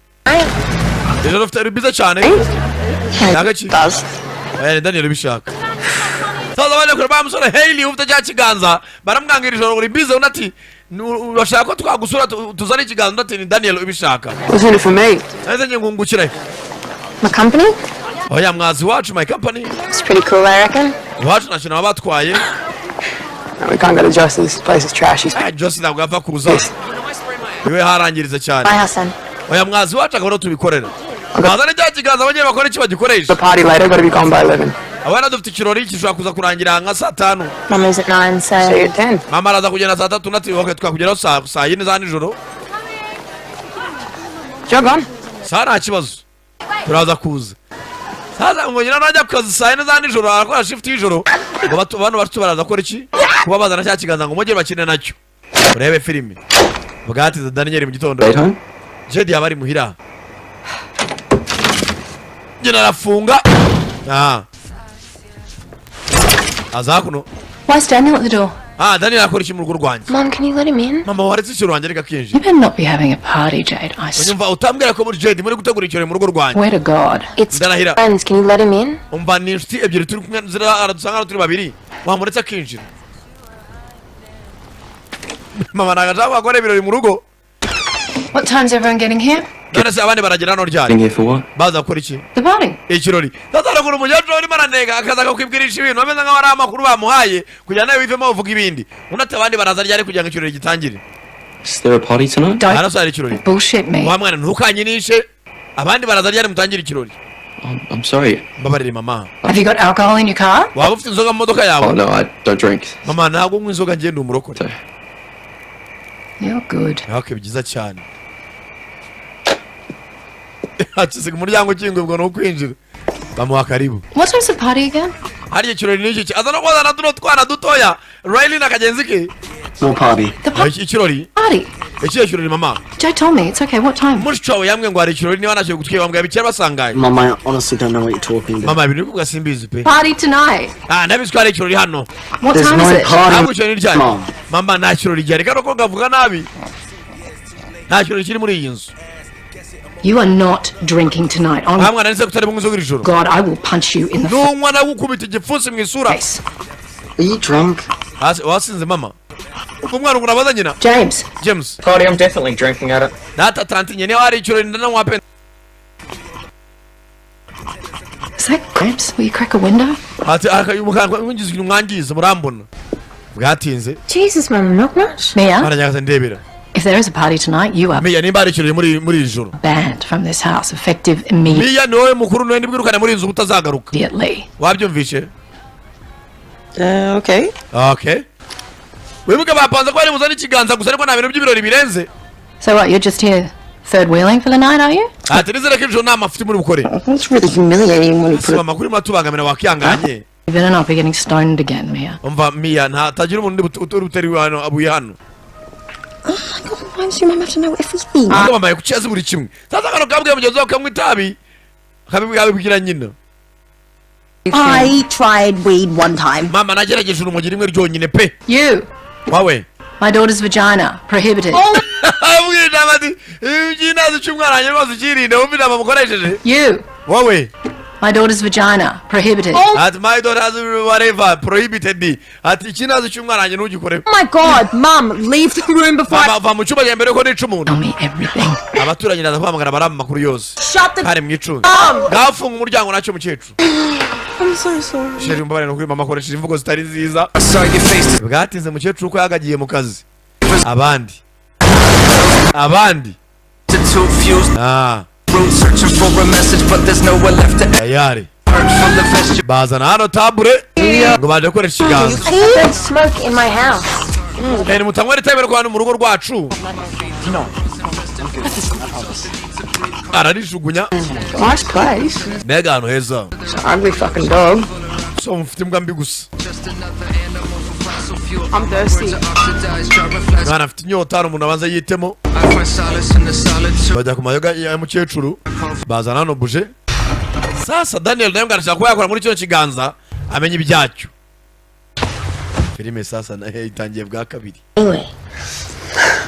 rero ufite biza cyane yagaci Daniel bishaka saza bane ko bamusore Hailey ufite cya kiganza baramwangira ijoro uri biza unati urashaka ko twagusura tuzana ikiganza ndati ni Daniel ubishaka. What's in it for me? Azenye ngungukire. My company? Oya mwazi wacu my company. It's pretty cool, I reckon. Wacu nashina abatwaye. We can't go to Justin. This place is trashy. Justin ntabwo apfa kuza. Iwe harangiriza cyane. Bye, Hassan. Oya mwazi wacu akabona tubikorera. Bazana cya kiganza abanye bakora iki bagikoresha. The party later gotta be gone by 11. Abana dufite ikirori kishobora kuza kurangira nka saa 5. Mama's at 9, so... See you at 10. Mama araza kugenda saa 3 nati okay twakugeraho saa 4 za nijoro. Jogon. Saa nta kibazo. Turaza kuza. Sasa ngo nyina najya kukaza saa 4 za nijoro arakora shift y'ijoro. Ngo abantu batu baraza gukora iki? Kuba bazana cya kiganza ngo mujye bakine nacyo. Urebe filime. Bugati Daniel mu gitondo. Jade yabari muhira. Nyina arafunga. Azakuno. Why's Daniel at the door? Daniel akora iki mu rugo rwanjye? Mom, can you let him in? Mama waretse ikiro wanjye reka kinje. You better not be having a party, Jade. I swear. Nyumva utambwira ko muri Jade muri gutegura ikiro mu rugo rwanjye. Where to God? It's friends. Can you let him in? Umva ni inshuti ebyiri turi kumwe zira aradusanga turi babiri. Wamuretse akinjira. Mama nagaje akora ibirori mu rugo. What time's everyone getting here? None se abandi baragera no ryari? Here for what? Baza gukora iki? The party. Ikirori. Tatara ko umujyaje uri maranega akaza kakwibwirisha ibintu ameze nka wari amakuru bamuhaye kugira nawe wivemo uvuga ibindi. Unate abandi baraza ryari kugira ngo ikirori gitangire. Is there a party tonight? Arasari ikirori. Bullshit me. Wa mwana ntukanyinishe. Abandi baraza ryari mutangira ikirori. I'm sorry. Mbabarire mama. Have you got alcohol in your car? Waba ufite inzoga mu modoka yawe? Oh no, I don't drink. Mama ntabwo unywa inzoga ngende umurokore. You're good. Okay, bigiza cyane. Hatse umuryango ukinguye ubwo no kwinjira. Bamuha karibu. What time's the party again? Hari ikirori n'iki? Azana kwazana tuno twana dutoya. Riley na kagenzi ke. No party. Ikirori. Party. Iki ikirori mama. Jade told me it's okay. What time? Mushwawe yamwe ngo hari ikirori niba nashiye gutwiye bambwa bikira basangaye. Mama, I honestly don't know what you're talking about. Mama ibintu kuvuga simbizi pe. Party tonight. Nabizwe hari ikirori hano. What time is it? Ntabwo ikirori ryari. Mama nta kirori ryari kandi ko ngavuga nabi. Nta kirori kiri muri iyi nzu. You are not drinking tonight. God, I will punch you in the face. Are you drunk? Mama. James. Party, I'm definitely drinking at it. Is that Gramps? Will you crack a window? Jesus, Mama, not much. Mia? If there is a party tonight, you are banned from this house, effective immediately. Okay. Okay. So what, you're just here third wheeling for the night, are you? It's really humiliating when you put You better not be getting stoned again, Mia. Oh my God, why does your mum have to know everything? I tried weed one time. Mama nagerageje urumogi rimwe ryonyine pe. You. Wawe. My daughter's vagina. Prohibited. You. Wawe. My daughter's vagina. Prohibited. At my daughter's whatever. Prohibited. At Oh my God, Mom, leave the room before I... Tell me everything. Shut the... I'm so sorry. Bwatinze mukecuru ko yagagiye mu kazi. Abandi. Searching for a message, but there's nowhere left to Ayari. Bazana hano tabure. Ngo baje koresha ikiganza. There's smoke in my house. Ene mutamwere tabere ko hano mu rugo rwacu. No. Ararijugunya. Nice place. Mega hano heza. It's an ugly fucking dog. So mufite imbwa mbi gusa. I'm thirsty. Mwana afite inyota hano umuntu abanza yitemo. Bajya ku mayoga ya mukecuru. Bazana hano buje. Sasa Daniel nawe ngarashaka ko yakora muri cyo kiganza amenye ibyacyo. Filime sasa nayo itangiye bwa kabiri. Anyway,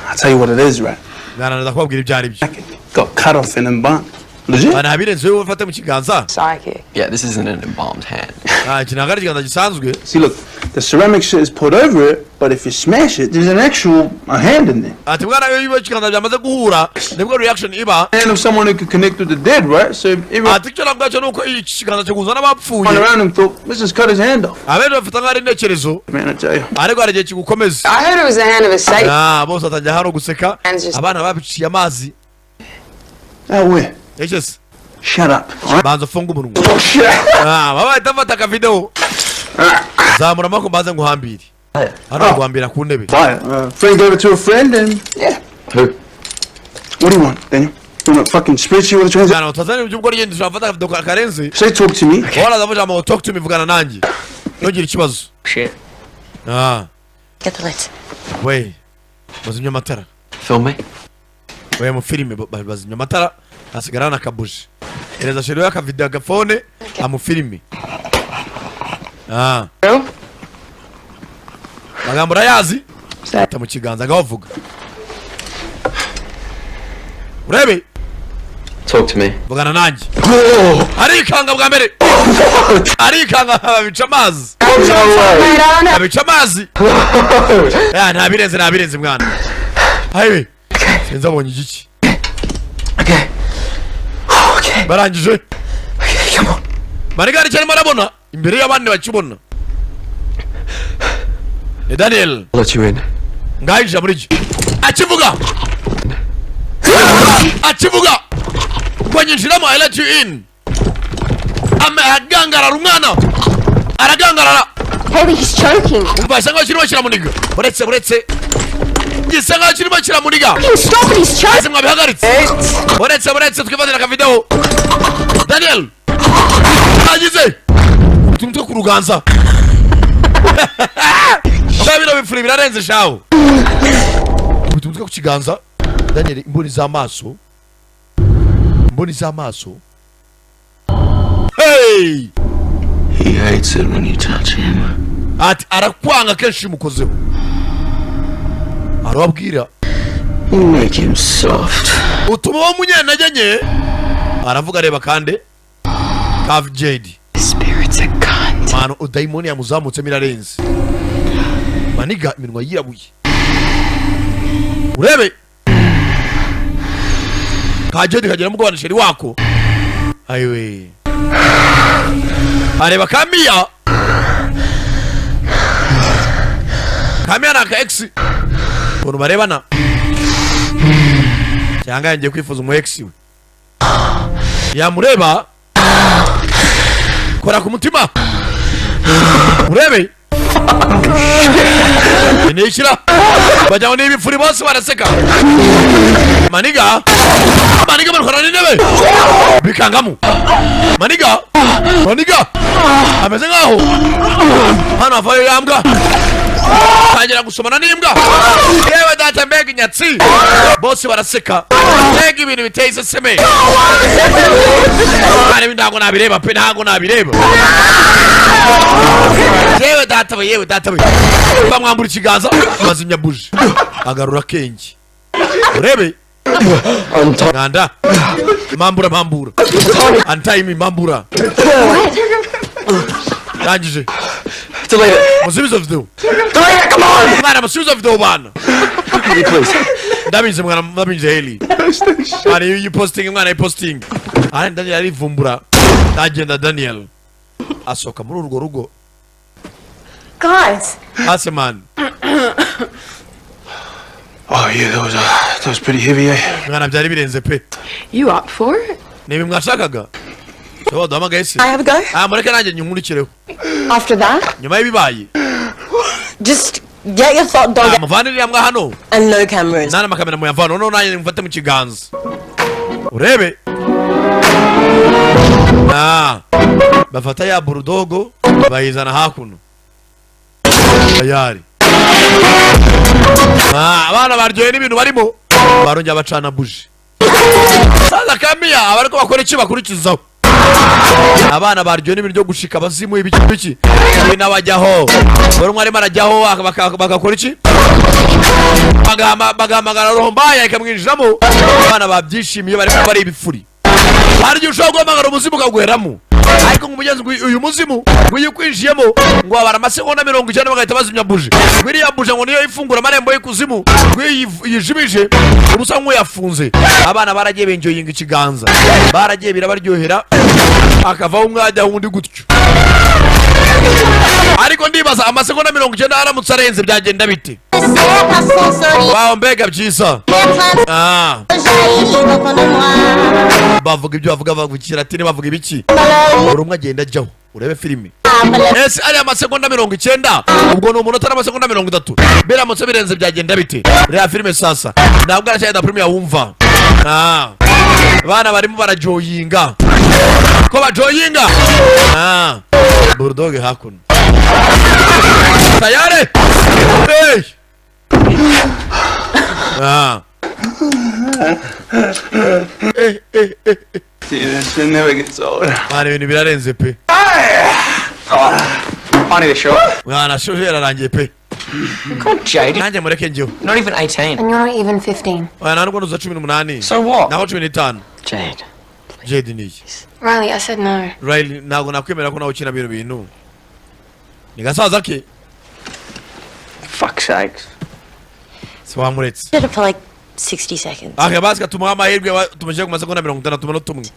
I'll tell you what it is, right? Ngana ndakubwira ibyari byo. Got cut off and embalmed. Legit? Bana birenze wowe ufate mu kiganza. Psychic. Yeah, this isn't an embalmed hand. Kinagara kiganza gisanzwe. See, look, the ceramic shit is poured over it, but if you smash it, there's an actual hand in there. Ati bwana yo yiba kiganza byamaze guhura, nibwo reaction iba. And of someone who could connect with the dead, right? So if ati cyo nabwacho nuko iki kiganza cyo kuzana bapfuye. Run around and thought, let's just cut his hand off. Abero bafite ngari nekerezo. Man, I tell you. Ariko aragiye kigukomeza. I heard it was the hand of a saint. Bose atajya hano guseka. Abana babiciye amazi. Where? Yes. Shut up. Banza funga umunwa. Baba itafata ka video. Zamura mako baza nguhambiri. Hano guhambira ku ntebe. Friend gave it to a friend and yeah. Who? What do you want, Daniel? You want a fucking spreadsheet with a transaction? Kana utazani by'ubwo rigende shafata video ka Karenzi. Say talk to me. Wala zavuja mo talk to me vugana nanjye. Nongera ikibazo. Shit. Get the lights. We. Bazimya matara. Film me. We mu filime bazimya matara. Asigara na kabuji. Eleza shero yaka video ga phone amu filime. Magambo rayazi. Sata mu kiganza gavuga. Urebe. Talk to me. Vugana nanjye. Arikanga bwa mbere. Arikanga abica amazi. Abica amazi. Ntabirenze mwana. Hayiwe. Sinza bonye igiki. Okay. Barangije. Okay, come on. Marigari cyane marabona imbere y'abandi bakibona. Daniel. I'll let you in. Ngayija muri cyo. Akivuga. Akivuga. Kwanyinjiramo I let you in. Agangara umwana. Aragangarara. Haley, he's choking. Umva sanga kirimo kiramuniga. Buretse. Gisanga kirimo kiramuniga. Stop it, he's choking. Sanga bihagaritse. Buretse tukifatira ka video. Daniel. Agize. Tumto ku ruganza. Shabira bifuri birarenze shawo. Tumto ku kiganza. Daniel imboni z'amaso. Hey! He hates it when you touch him. Ati arakwanga kenshi mukozeho. Arababwira. You make him soft. Utuma wo munyenajye aravuga reba kande. Kav JD. Spirits are kind. Mano udaimoni yamuzamutse mirarenze. Maniga iminwa yirabuye. Urebe. Kajedi kagera mu Rwanda sheri wako. Ayiwe. Areba Kamia. Kamia na ka ex. Uno barebana. Cyanga yangiye kwifuza umu ex we. Yamureba. Kora ku mutima. Urebe. Inishira. Bajyaho n'ibifuri bose baraseka. Maniga barukana n'intebe. Bikangamu. Maniga. Ameze ngaho. Hano avayo yambwa. batangira gusomana n'imbwa yewe data mbega inyatsi bose baraseka mbega ibintu biteye iseseme kandi ntabwo nabireba pe ntabwo nabireba yewe data we bamwambura ikiganza bazimya buji agarura kenge urebe nganda mambura antime mambura rangije musubizo video mwana musubizo video bana ndabize mwana ndabize heli ari you posting mwana I posting ari Daniel ari vumbura ndagenda Daniel asoka muri urwo rugo Guys. Ase man. Oh yeah, that was pretty heavy, eh? Mwana byari birenze pe. You up for it? Nibi mwashakaga? Yo dama gaisi. I have a go. Mureke nanjye nyungulikireho. After that? Nyuma y'ibibaye. Just get your thought dog. Muvanira mbwa hano. And no cameras. Nana makamera mu yavano no nanjye mfate mu kiganza. Urebe. Bafata ya burudogo bayizana hakuno. Ayari. Abana baryoye n'ibintu barimo barongera bacana buji. Saza kamia abariko bakora iki bakurikizaho. Abana baryoye n'ibintu byo gushika bazimu ibiki n'abajyaho. Boro mwari marajyaho bakakora iki? Bagamagara rombaya ikamwinjiramo. Abana babyishimiye bari ibifuri. Hari ushobora guhamagara umuzimu ukagweramo. Ariko nk'umugenzi uyu muzimu wikwinjiyemo ngo abara amasegonda 90 bagahita bazimya buji. Biriya buji ngo niyo ifungura amarembo y'ikuzimu yijimije ubusa nk'uyafunze. Abana baragiye benjoyinga ikiganza. Baragiye birabaryohera akavaho umwajya wundi gutyo. Ariko ndibaza amasegonda 90 aramutse arenze byagenda bite? Wow, mbega byiza. Bavuga ibyo bavuga kiratini bavuga ibiki? Urumwe agenda ajyaho urebe filime. Ese ari amasegonda 90 ubwo no umunota n'amasegonda 30 biramutse birenze byagenda bite? Reba filime sasa. Ntabwo arashaka premier wumva. Bana barimo barajoyinga. Ko bajoyinga? Bulldog hakuno. Tayari? Hey! This never gets old. Mane ibintu birarenze pe. Funny the show. Mwana show yararangiye pe. God, Jade. Nanjye mureke njyewe. Not even 18. And you're not even 15. Mwana nubwo nuza 18. So what? Naho 15. Jade. Jade ni. Riley, I said no. Riley ntabwo nakwemera ko nawe ukina bino bintu. Nigasaza ke. Fuck's sakes. Swamuretse. Did it for like 60 seconds. Baska tumuha amahirwe tumeje ku masegonda 61.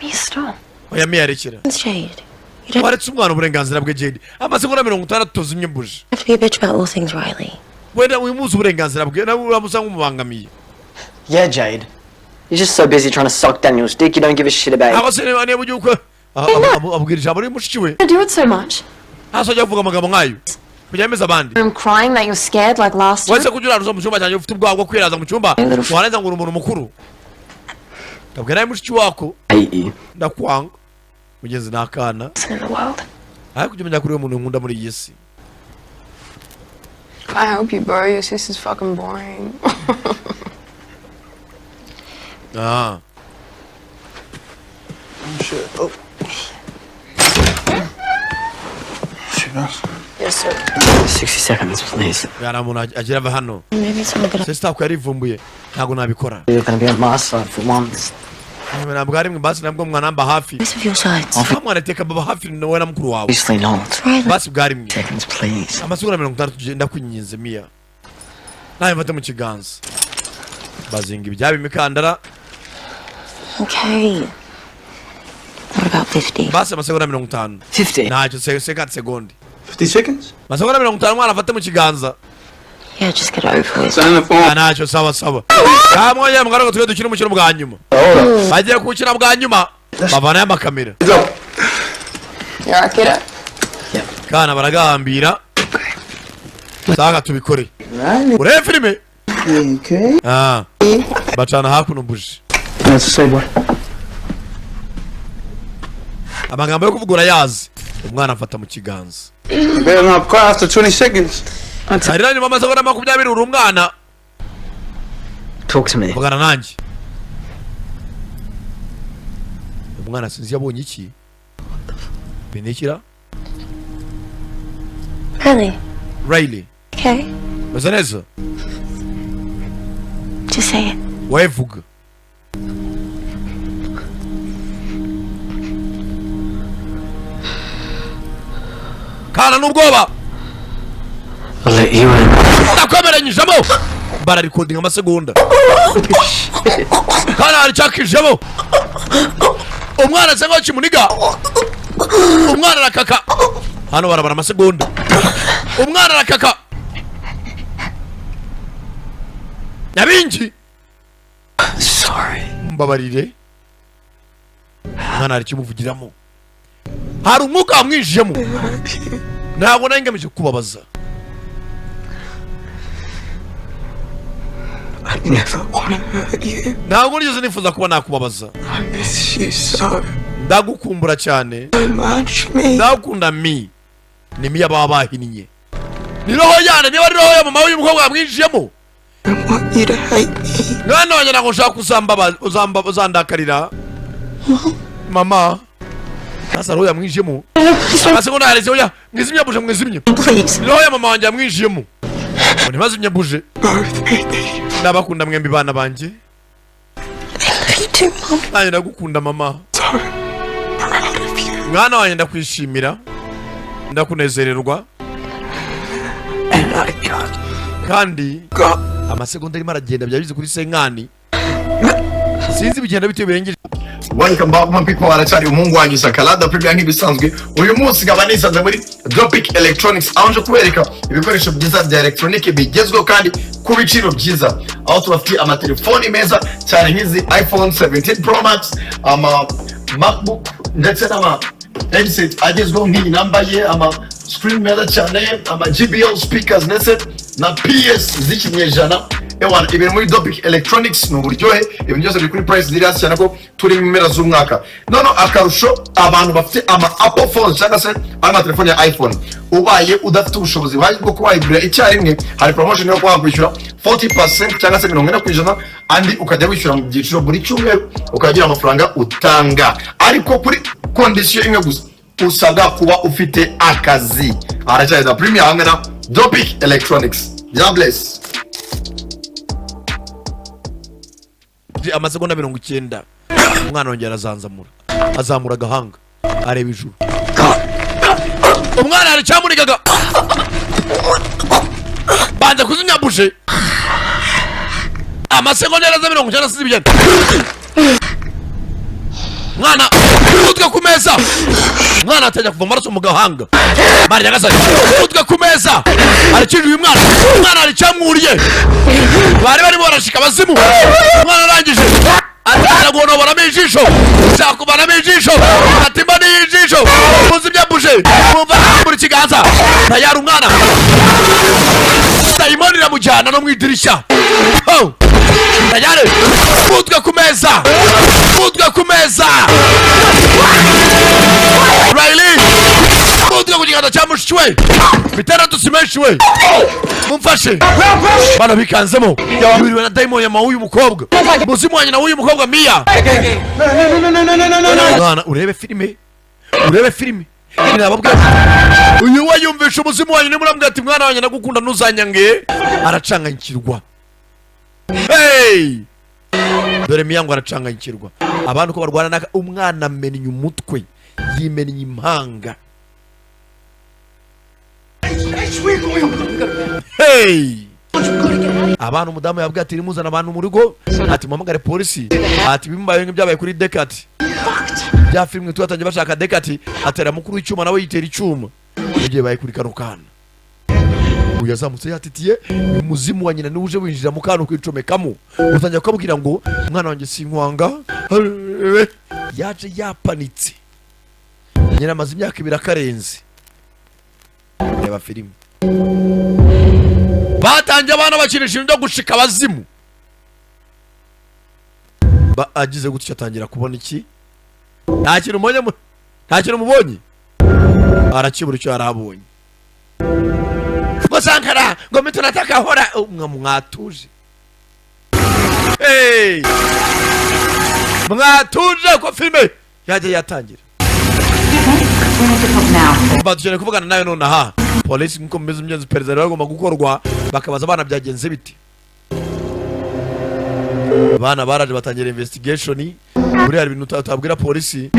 Me stop. Oya miyarekera. Jade. Waretse umwana uburenganzira bwe Jade. Amasegonda 60 tuzimye mbuje. You have to be a bitch about all things, Riley. Wenda wimuza uburenganzira bwe nawe uramusanga umubangamiye. Yeah, Jade. You're just so busy trying to suck Daniel's dick, you don't give a shit about it. Abasene bane bujuko. Abubwira ijambo muri mushikiwe. I do it so much. Asojya kuvuga amagambo nkayo. Kujyameza abandi. I'm crying that you're scared like last time. Wese kujura ruzo mu cyumba cyanjye ufite ubwago bwo kwiraza mu cyumba. Warenza ngo umuntu mukuru. Tabwira mushiki wako. Ndakwanga. Mugeze nakana. Ayi kujya kuri umuntu nkunda muri iyi si. I help you, bro. Your sister's fucking boring. Oh shit. Oh. Yes, sir. 60 seconds, please. Yana muna agira va hano. Maybe it's not good. Sister ko yarivumbuye. Ntago nabikora. You're gonna be on my side for once. Ntabwo ari basi nabwo mwanamba hafi. Both of your sides. Mwana teka baba hafi nawe na mukuru wawe. Obviously not. Basi bwari mwe. Seconds, please. Amasura 60 ndakunyinze Mia. Naye mfate mu kiganza. Bazinga ibyabi mikandara. Okay. What about 50? Basi amasegonda 50. 50. Ntacyo 50 sekondi. 50 seconds? Masegonda 50 mwana afate mu kiganza. Yeah, just get over it. Ntacyo sawa. Kamwe mugaro ngo tujye dukina umukino bwa nyuma. Bagiye gukina bwa nyuma. Bavana amakamera. Yeah, get it. Yeah. Kana baragambira. Saka tubikore. Ure filime. Okay. Bacana hakuno buji. That's the same way. Amagambo yo kuvugura yazi. Umwana afata mu kiganza. You better not cry after 20 seconds. hari nanyuma amasegonda 20 uri umwana. Talk to me. Vugana nanjye. Umwana sinzi yabonye iki? Benekira? Riley. Okay. Meze neza? Just say it. Wavuga. Kana n'ubwoba. I'll let you in. Ndakomeranyijemo. Bara recording amasegonda. Kana aricakijemo. Umwana cyangwa kimuniga. Umwana arakaka. Hano barabara amasegonda. Umwana arakaka. Nyabingi. Sorry. Mbabarire. Umwana arikimuvugiramo. Hari umwuka wamwijemo. Ntabwo nangamije kubabaza. I never want to hurt you. Ntabwo nigeze nifuza kuba nakubabaza. I miss you so Ndagukumbura cyane. much, me. Ndakunda mi. Ni mi yaba bahinnye. Ni roho yane niba ari roho ya mama w'umukobwa wamwijemo. I want you to hate me. Mwana wanjye nako ushaka uzandakarira. Mama. Sasa roho yamwijemo. Amasegonda yareze oya. Mwizimya buje mwizimye. Ni roho ya mama wanjye yamwijemo. Ntibazimye buje. Ndabakunda mwembi bana banje. Nanjye ndagukunda mama. Mwana wanjye ndakwishimira. Ndakunezererwa. Kandi amasegonda arimo aragenda byabize kuri senkani. Sinzi bigenda bitewe birengeje. Welcome back my people, aracari umuhungu wanyu Sakalada Premier nk'ibisanzwe. Uyu munsi ngaba nisanze muri Dropic Electronics aho nje kubereka ibikoresho byiza bya electronic bigezweho kandi ku biciro byiza. Aho tubafite amatelefoni meza cyane nk'izi iPhone 17 Pro Max, MacBook ndetse n'ama headset agezweho nk'iyi nambaye, screen meza cyane, JBL speakers ndetse na PS z'ikinyejana. Ewan ibintu muri Dropic Electronics no buryohe, ibintu byose biri kuri price ziri hasi cyane ko turi mu mpera z'umwaka. None akarusho abantu bafite Apple phones cyangwa se telefone ya iPhone, ubaye udafite ubushobozi bwo kubayigura icyarimwe, hari promotion yo kwakwishyura 40% cyangwa se 40% andi ukajya wishyura mu byiciro buri cyumweru ukagira amafaranga utanga, ariko kuri condition imwe gusa, usabwa kuba ufite akazi. Aracyari Premier hamwe na Dropic Electronics. God bless. Amasegonda 90 umwana wongera azanzamura, azamura gahanga areba ijuru. Umwana ari cyamurigaga banza kuzimya buje. Amasegonda 90 sibigenda. Mwana utwe ku meza. Mwana atajya kuva amaraso mu gahanga. Mari yagasanye utwe ku meza. Arikije uyu mwana. Mwana ari cyamuriye. Bari borashika abazimu. Mwana arangije. Atara gonobora mijisho. Zakubana mijisho. Atimba n'ijisho. Muzimya buje. Mumva muri kiganza. Tayari umwana. Simon iramujyana no mu idirishya. Oh. Tayari. Utwe ku meza. Utwe ku meza. Riley. Utwe ku kiganza cya mushwe. Bitera dusimeshwe. Mumfashe. Bana bikanzemo. Yuriwe na daimon ya uyu mukobwa. Muzimu wanjye na uyu mukobwa Mia. Bana urebe filime. Urebe filime. Nababwira. Uyu wayumvisha umuzimu wanjye nimurambwira ati mwana wanjye nagukunda ntuzanyange. Aracanganyikirwa. Hey! Dore Mia ngo aracanganyikirwa. Abantu ko barwana naka umwana amennye umutwe. Yimennye impanga. Hey! Abantu umudamu yabwiye ati nimuzana abantu mu rugo, ati muhamagare polisi, ati bimbaye nk'ibyabaye kuri Dekati. Bya filime twatangiye bashaka Dekati, atera mukuru w'icyuma nawe yitera icyuma. Yagiye baye kuri karukana. Uyazamutse yatitiye, umuzimu wa nyina ni uje winjira mu kantu kwicomekamo. Utangiye kubabwira ngo mwana wanjye sinkwanga. Yaje yapanitse. Nyina amaze imyaka 2 akarenze. Reba filime. Batangiye abana bakinisha ibintu byo gushika abazimu. Agize gutya atangira kubona iki? Nta kintu mubonye? Arakibura icyo yarabonye. ngo Sankara ngo mimi tunataka hora mwatuje. Hey, mwatuje ko filme yaje yatangira. Batujene kuvugana nayo none aha. Police nko meze myenzi perezida bagomba gukorwa bakabaza abana byagenze biti. Abana baraje batangira investigation. Buri hari ibintu utabwira polisi.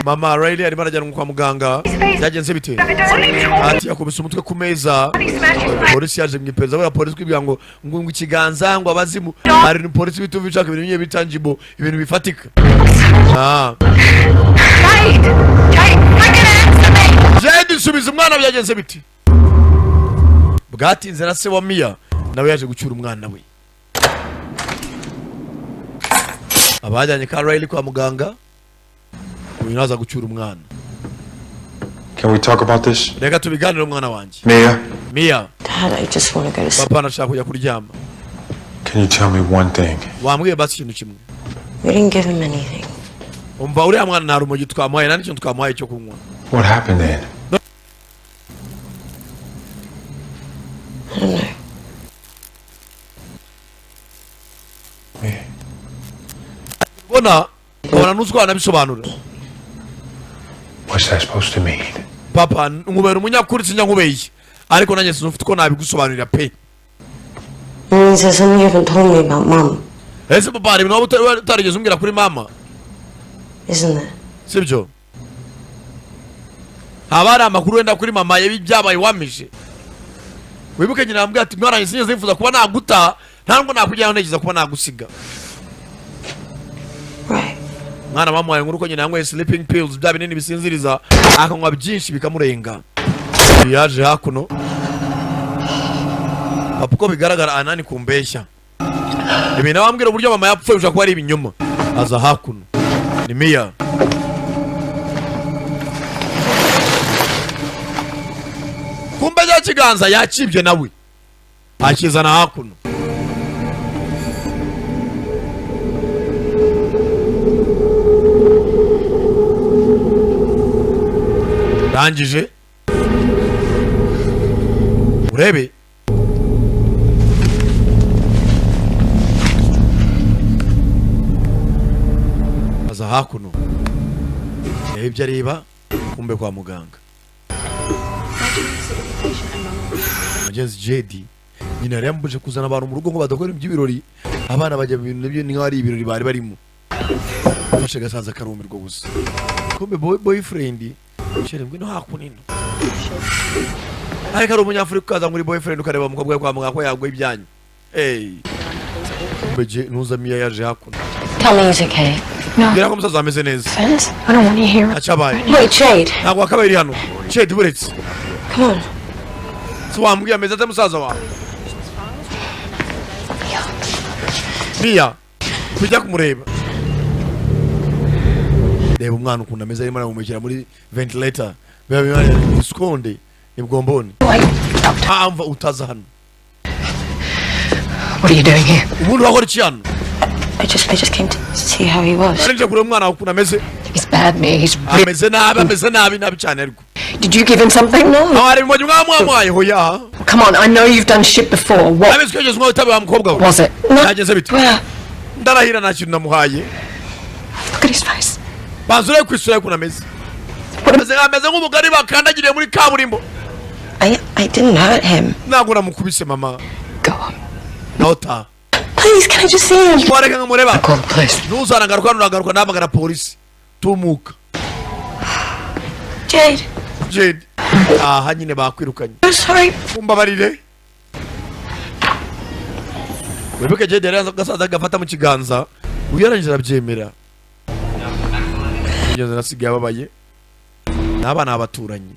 Mama Riley ari barajyana kwa muganga. Byagenze bite? Ati yakubise umutwe ku meza. Polisi yaje mwipereza bwa polisi kwibwira ngo ikiganza ngo abazimu. Hari polisi bituvishaka ibintu bimwe bitangible, ibintu bifatika. Jade subiza umwana byagenze biti. Bwatinze na se wa Mia nawe yaje gucyura umwana we. Abajyanye ka Riley kwa muganga. Uyu naza gucyura umwana. Can we talk about this? Reka tubiganire umwana wanje. Mia. Dad, I just want to go to sleep. Papa nashaka kujya kuryama. Can you tell me one thing? Wambwiye basi ikintu kimwe. We didn't give him anything. Umva uriya mwana nta rumogi twamuhaye nta n'ikintu twamuhaye cyo kunywa. What happened then? I don't know. Bona nuzwana bisobanura. What's that supposed to mean? Papa ngubera umunyakuri sinyangubeye ariko nanjye sinufite ko nabigusobanurira pe. There's something you haven't told me about Mom. Ese papa ari no utarigeze umbwira kuri mama. Isn't there? Sibyo. Abari amakuru wenda kuri mama yabyabaye wamishe. Wibuke nyina ambwira ati mwaranye sinye zifuza kuba naguta ntabwo nakujyaho ntegeza kuba nagusiga. Mwana mama wawe nguruko nyina yangwe sleeping pills bya binini bisinziriza akanywa byinshi bikamurenga. Yaje hakuno. Papa ko bigaragara anani kumbeshya. Ibi nawe ambwira uburyo mama yapfuye uja kuba ari ibinyoma. Aza hakuno. Ni Mia. Kumbe ya kiganza yakibye nawe. Akizana hakuno. Rangije urebe aza hakuno ibyo areba kumbe kwa muganga Mugenzi JD nyina yambuje kuzana abantu mu rugo ngo badakora iby'ibirori abana bajya mu bintu nabyo ni nk'ari ibirori bari barimo fashe gasaza karumirwa gusa kumbe boyfriend Chere ngwino hakunino. Ariko ari umunyafurika kaza muri boyfriend ukareba umukobwa kwa muganga ko yagwe ibyanyu. Beje nuza Mia yaje hakuno. Tell me he's okay. No. Gira ko musaza ameze neza. Fellas, I don't want to hear. Achabaye. Wait, Jade. Ntabwo akabaye hano. Jade buretse. Come on. Swambwiye ameze ate musaza wa. Mia. Kujya kumureba. Deba umwana ukunda ameze arimo aramumekera muri ventilator. Beba bimane iskonde ibgomboni. Amva utaza hano. What are you doing here? Umuntu wakora iki hano? I just came to see how he was. Nje kure umwana ukunda ameze. He's bad, me. He's ameze nabi cyane ariko. Did you give him something? No. Ari mu mwamwaye hoya. Come on, I know you've done shit before. What? Ameze kugeze ngo utabe amukobwa we. Was it? No. Nageze bite? Ndarahira nta kintu namuhaye. Look at his face. Bazure kwisura kuna mezi. Ameze nk'umugari bakandagiriye muri kaburimbo. I didn't hurt him. Ntabwo namukubise mama. Go on. Nota. Please, can I just see him? Wareka ngamureba. Come on, please. Nuzanagaruka ndamagara polisi. Tumuka. Jade. Aha nyine bakwirukanye. I'm sorry. Umbabarire. Wibuke Jade yari gasaza gafata mu kiganza. Uyarangira byemera. Ngeze nasigaye ababaye. N'abana abaturanyi.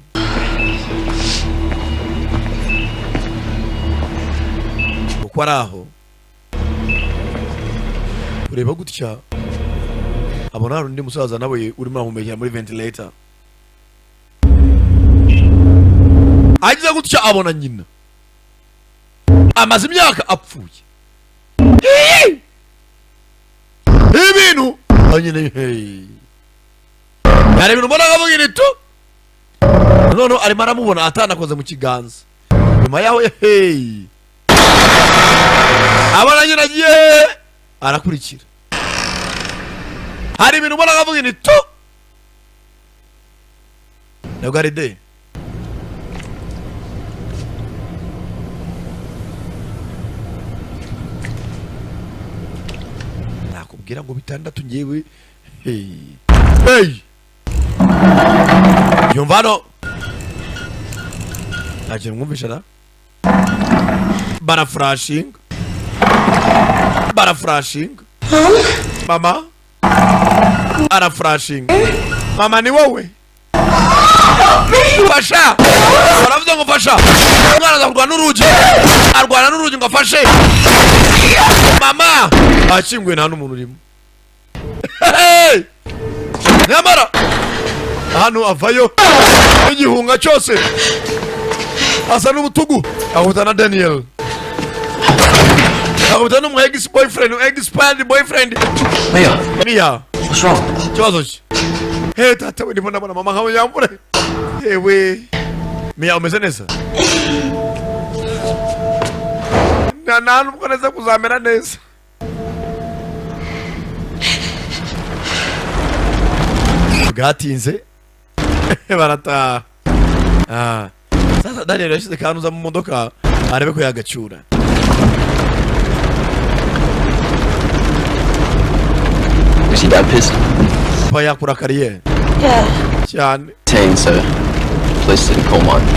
Uko araho. Ureba gutya. Abona undi musaza nawe urimo aramumekera muri ventilator. Agize gutya abona nyina. Amaze imyaka apfuye. Ibintu anyine hey. Yari ibintu mbona gavugira tu. None arimo aramubona atanakoze mu kiganza. nyuma yaho hey abana nyina agiye arakurikira hari ibintu ubona akavuga ni to ntabwo ari de nakubwira ngo bitandatu ngewe hey yumva no ntakintu mwumvisha na barafrashing mama arafrashing mama ni wowe fasha baravuze ngo fasha umwana azarwana n'urugi ngo afashe mama akingwe nta n'umuntu urimo nyamara hano avayo igihunga cyose asa n'ubutugu ahuta na Daniel ahuta n'umu ex-boyfriend boyfriend Mia what's wrong? Kibazo ki hey tata we ndibona mama nkawe yambure ewe Mia umeze neza nta nubwo neza kuzamera neza bwatinze barataha sasa Daniel yashyize kanuza mu modoka arebe ko yagacyura Is he that pissed? pa yakura kariyeri cyane So police didn't call mine.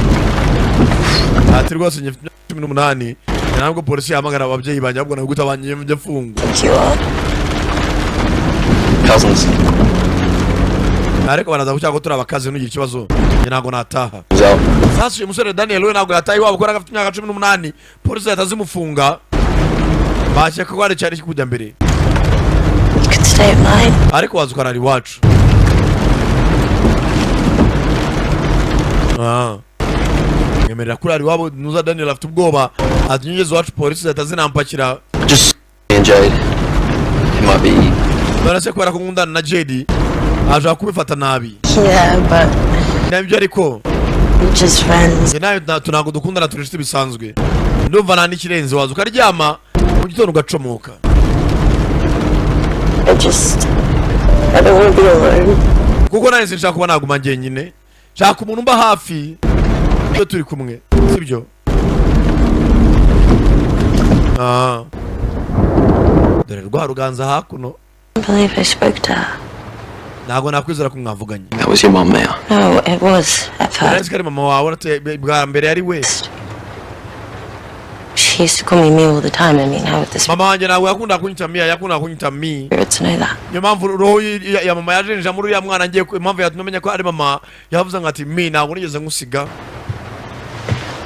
ati rwose njye 18 ntabwo polisi yamagara ababyeyi banjye ahubwo naguta banye mujye funga Cousins. ariko banaza kucyako turi abakazi n'ugira ikibazo njye ntabwo nataha sasa uyu musore Daniel we ntabwo yataha iwabo kuko afite imyaka 18 polisi yatazimufunga bakeka ko ari cyari kujya mbere ariko waza ukarara iwacu ngemerera kurara iwabo nuza Daniel afite ubwoba ati nyigeze iwacu polisi zitazinampakira Just and Jade. It might be. barase kubera ko nkundana na Jade aje kubifata nabi but nabyo ariko we're just friends. nayo tunago dukundana turishite bisanzwe ndumva nta n'ikirenze waza ukaryama mu gitondo ugacomoka I don't want to be alone. kuko nari sinshaka kuba naguma njyenyine shaka umuntu mba hafi iyo turi kumwe sibyo dore rwa ruganza hakuno I believe I spoke to her. ntabwo nakwizera ko mwavuganye That was your mom, Maya. No, it was at first. kari mama wawe bwa mbere yari we She used to call me all the time. I mean, how would this mama wanjye ntabwo yakunda kunyita Mia yakunda kunyita Mi weird to know that? niyo mpamvu roho ya mama yajenja muri uriya mwana ngiye impamvu yatumenya ko ari mama yavuze ngo ati Mi ntabwo nigeze ngusiga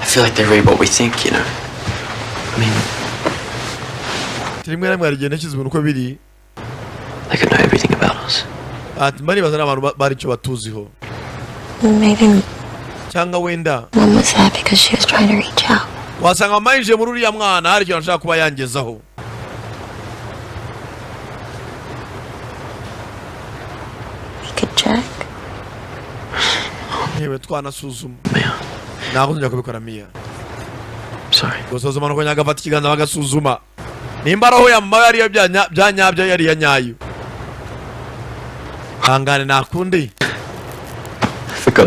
I feel like they read what we think, you know. I mean, rimwe na rimwe harigenda kiza ibintu uko biri they could know everything about us. ati mbari bazana abantu bari icyo batuziho Maybe cyangwa wenda Mom was there because she was trying to reach out. wasanga mama yinjiye muri uriya mwana hari ikintu ashaka kuba yangezaho We could check. yewe twanasuzuma ntabwo tujya kubikora Mia Sorry. gusuzuma nuko nyagafata ikiganza bagasuzuma nimba roho ya mama yariyo bya nyabyo yari ya nyayo hangane nakundi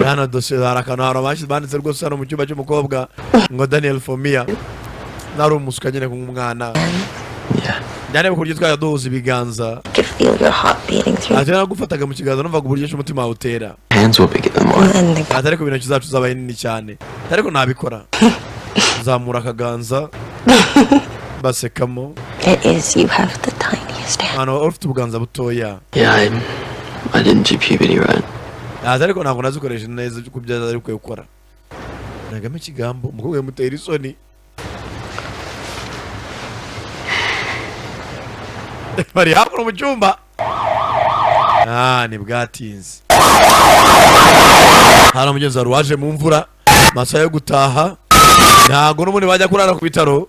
hano dosiye hari akantu hari abashyize banditse rwose hano mu cyumba cy'umukobwa ngo Daniel for Mia nari umusuka nyine ku mwana njyane uburyo twajya duhuza ibiganza Feel your heart beating through. ati nagufataga mu kiganza numvaga uburyo umutima wawe utera Hands will be getting mine. ati ariko ibintu zacu zabaye nini cyane ariko nabikora zamura akaganza basekamo. It is, you have the tiniest hand. Hano ufite ubuganza butoya. Yeah, I didn't do puberty right. Ariko ntabwo nazikoresha neza cyo kubyaza ariko gukora. Nagame kigambo umukobwa mutera isoni. Bari hapo mu cyumba. Ni bwatinze. Hano mugenzi waje mu mvura masa yo gutaha. Ntago n'umuntu bajya kurara ku bitaro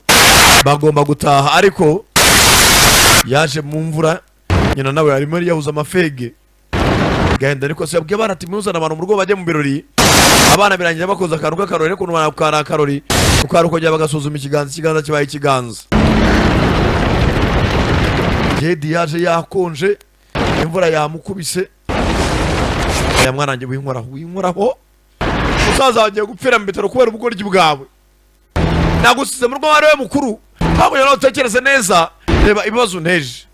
bagomba gutaha ariko yaje mu mvura nyina nawe arimo yahuza amafege gahenda ariko se yabwiye barati muzana abantu mu rugo bajye mu birori abana birangira bakoza akantu k'akarori ariko n'umwana ukara akarori ukajya bagasuzuma ikiganza kibaye ikiganza. Jedi yaje yakonje imvura yamukubise aya mwana wanjye winkoraho musaza wagiye gupfira mu bitaro kubera ubugoryi bwawe nagusize mu rugo wari we mukuru ntabwo yari utekereze neza reba ibibazo nteje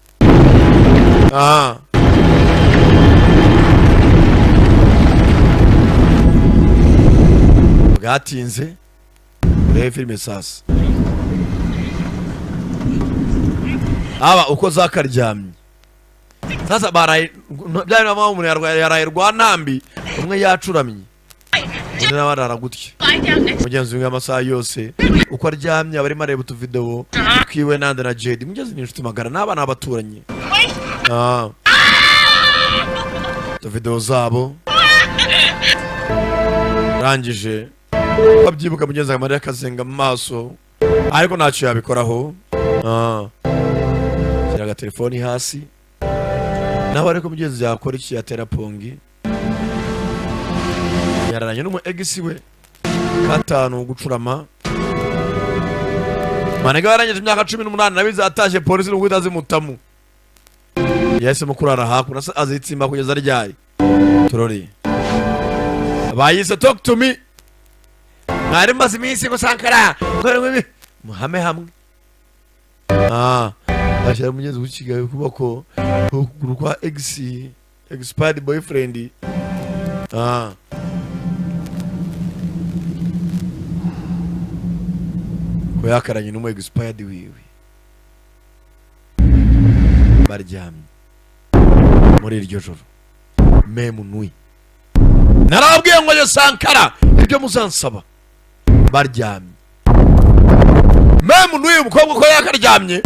bwatinze urebe filime sasa aba uko zakaryamye sasa baraye byari na mama umuntu yaraye rwantambi umwe yacuramye undi nabarara gutya mugenzi w'amasaha yose uko aryamye abarimo areba utuvideo twiwe nande na Jedi mugeze n'inshuti magara n'abana baturanye utuvideo zabo rangije babyibuka mugenzi Mariya akazenga mu maso ariko ntacyo yabikoraho shyira telefoni hasi nawe ariko mugenzi yakora iki yatera pongi yararanye n'umu egisi we katanu gucurama manega yarangije imyaka 18 nabize ataje polisi n'uguhita zimutamu yahisemo kurara hakuno azitsimba kugeza ryari turori bayise talk to me mwari maze iminsi ngo Sankara muhame hamwe bashyira mugenzi w'ikigaye ukuboko ukuguru kwa expired boyfriend ko yakaranye n'umu expired wiwe baryamye muri iryo joro memu nui narabwiye ngo yo Sankara ibyo muzansaba baryamye memu nui umukobwa ko yakaryamye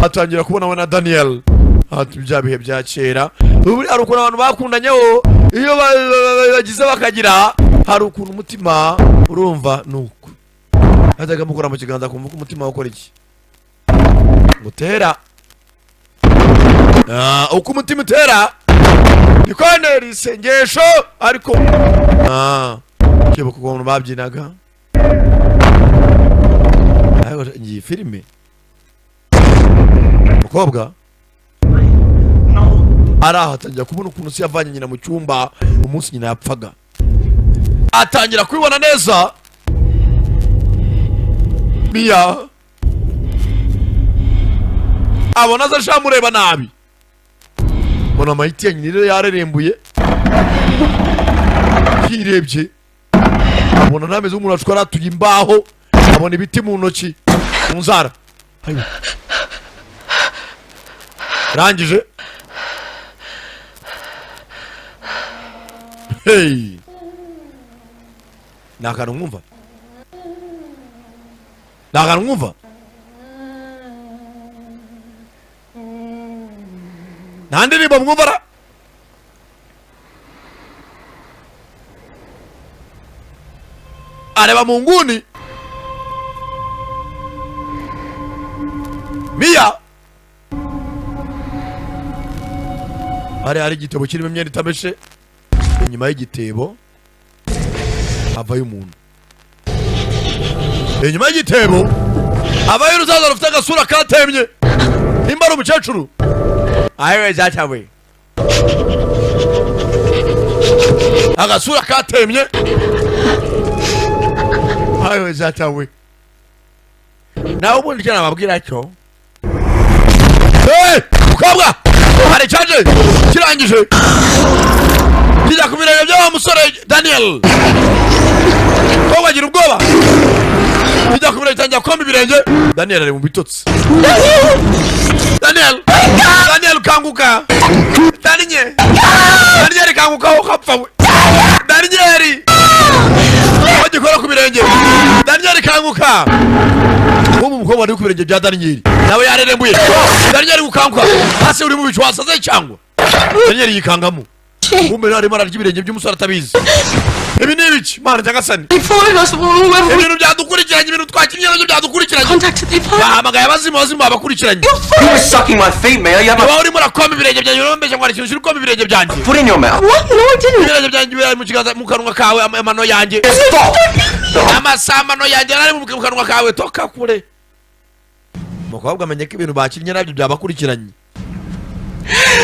atangira kubona we na Daniel ati bya bihe bya kera ubu ari ukuntu abantu bakundanyeho iyo bagize bakagira hari ukuntu umutima urumva nuko hataga mukora mu kiganza kumva ko umutima ukora iki gutera uko umutima utera nikonera isengesho ariko kibuka ukuntu babyinaga ayo ngiye filime mukobwa araho atangira kubona ukuntu si yavanye nyina mu cyumba umunsi nyina yapfaga atangira kubibona neza Mia abona aza shamureba nabi bona mahiti ya nyina yarerembuye hirebye abona nameze umuntu acwara atuye imbaho abona ibiti mu ntoki mu nzara rangije hey nakana mwumva nandi ni bamwumvara areba mu nguni Mia hari igitebo kirimo imyenda itameshe inyuma y'igitebo havayo umuntu inyuma y'igitebo havayo uruzaza rufite agasura katemye nimba ari umukecuru ayewe zacyawe agasura katemye ayewe zacyawe nawe ubundi icyo nababwira cyo mukobwa hari cyaje kirangije kijya ku birenge by'awa musore Daniel ko wagira ubwoba kijya ku birenge cyangwa kombi birenge Daniel ari mu bitotsi Daniel kanguka Daniel kanguka ukapfa we Daniel wagikora ku birenge Daniel kanguka ubu mukobwa ari ku birenge bya Daniel nawe yarerembuye Daniel gukanguka hasi uri mu bicwasa ze cyangwa Daniel yikangamo umbe nari mararya ibirenge by'umusore atabizi ibi ni ibiki mana nyagasani They followed us wherever we ibintu byadukurikiranye ibintu twakinnye nabyo byadukurikiranye contacted they followed. bahamagaye abazimu babakurikiranye You were sucking my feet, man. You have niba my urimo urakoma ibirenge byanjye urombeje ngo hari ikintu kiri koma ibirenge byanjye foot in your mouth. What? No, I didn't. ibirenge byanjye biri mu kiganza mu kanwa kawe amano yanjye amasamano yanjye ari mu kanwa kawe toka kure umukobwa amenye ko ibintu bakinnye nabyo byabakurikiranye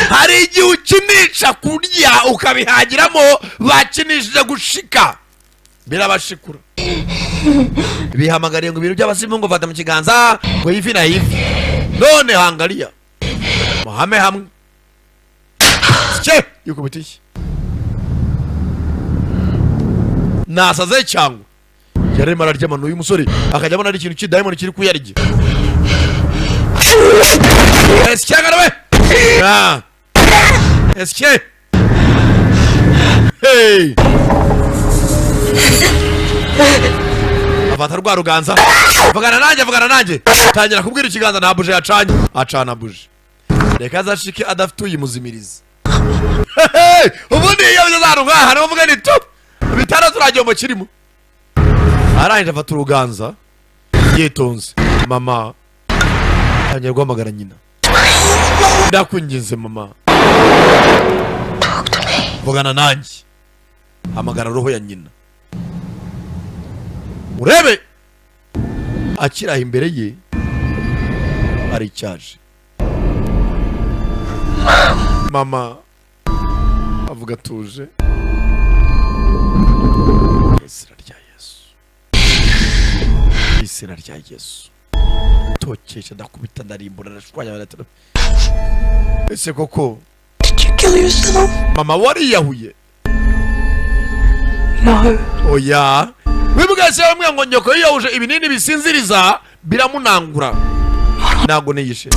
hari igihe ukinisha kurya ukabihagiramo bakinishije gushika birabashikura bihamagariye ngo ibintu by'abasimu ngo fata mu kiganza ngo hivi na hivi none hangariya muhame hamwe cye yukubitiye nasaze cyangwa yarimo ararya amano uyu musore akajya abona ari ikintu cy'idayimoni kiri kuyarya eske ngarabe eske hey afata rwa ruganza vugana nanjye tangira kubwira ikiganza nta buje yacanye acana buje reka azashike adafite uyimuzimiriza ubundi iyo bizarunga hano uvuga ni top bitara turajyombo kirimo arangije afata uruganza yitonze mama tangira guhamagara nyina ndakwinginze mama vugana nanjye hamagara roho ya nyina urebe akiraha imbere ye ari cyaje mama avuga tuje izina rya Yesu tokesha ndakubita ndarimbura ndashwanya baratara ese koko Did you kill yourself? mama wariyahuye No. oya wibwese bamwe ngo nyoko yiyahuje ibinini bisinziriza biramunangura ntago niyishe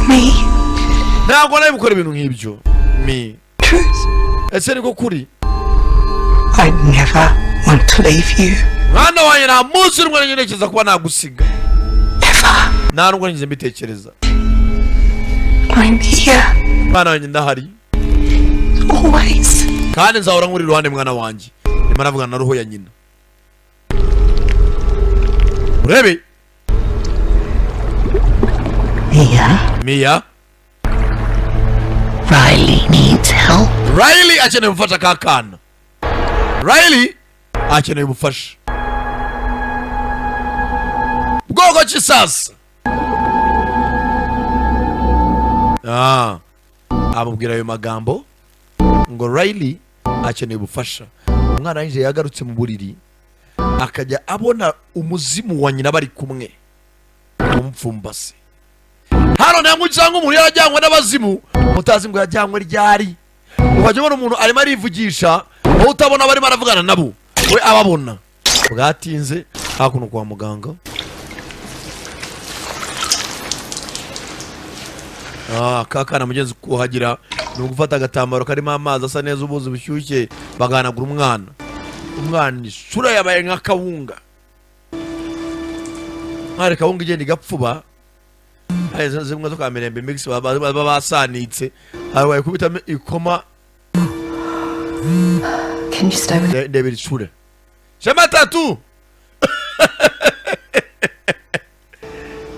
ntago nawe bukora ibintu nk'ibyo ese niko kuri I never want to leave you. mwana wanjye nta munsi n'umwe nyerekeza kuba nagusiga nta n'ubwo ngize mbitekereza I'm here. mwana wanjye ndahari Always. kandi nzahora nkuri iruhande mwana wanjye ndimo navugana na roho ya nyina urebe Mia Riley needs help. Riley akeneye ubufasha kakana Riley akeneye ubufasha bwoko ki sasa amubwira ayo magambo ngo Riley akeneye ubufasha umwana yinjiye yagarutse mu buriri akajya abona umuzimu wa nyina bari kumwe umupfumbase hano ntabwo cyangwa umuntu yarajyanywe n'abazimu mutazi ngo yajyanywe ryari ukajya ubona umuntu arimo arivugisha wowe utabona barimo aravugana nabo we ababona bwatinze hakuno kwa muganga kakana mugenzi kuhagira ni ugufata agatambaro karimo amazi asa neza ubuzi bushyushye baganagura umwana isura yabaye nka kawunga nkare kawunga igenda igapfuba zimwe zo kamirembe mix baba basanitse habaye kubitamo ikoma Can you stay with me? ndebera isura shema tatu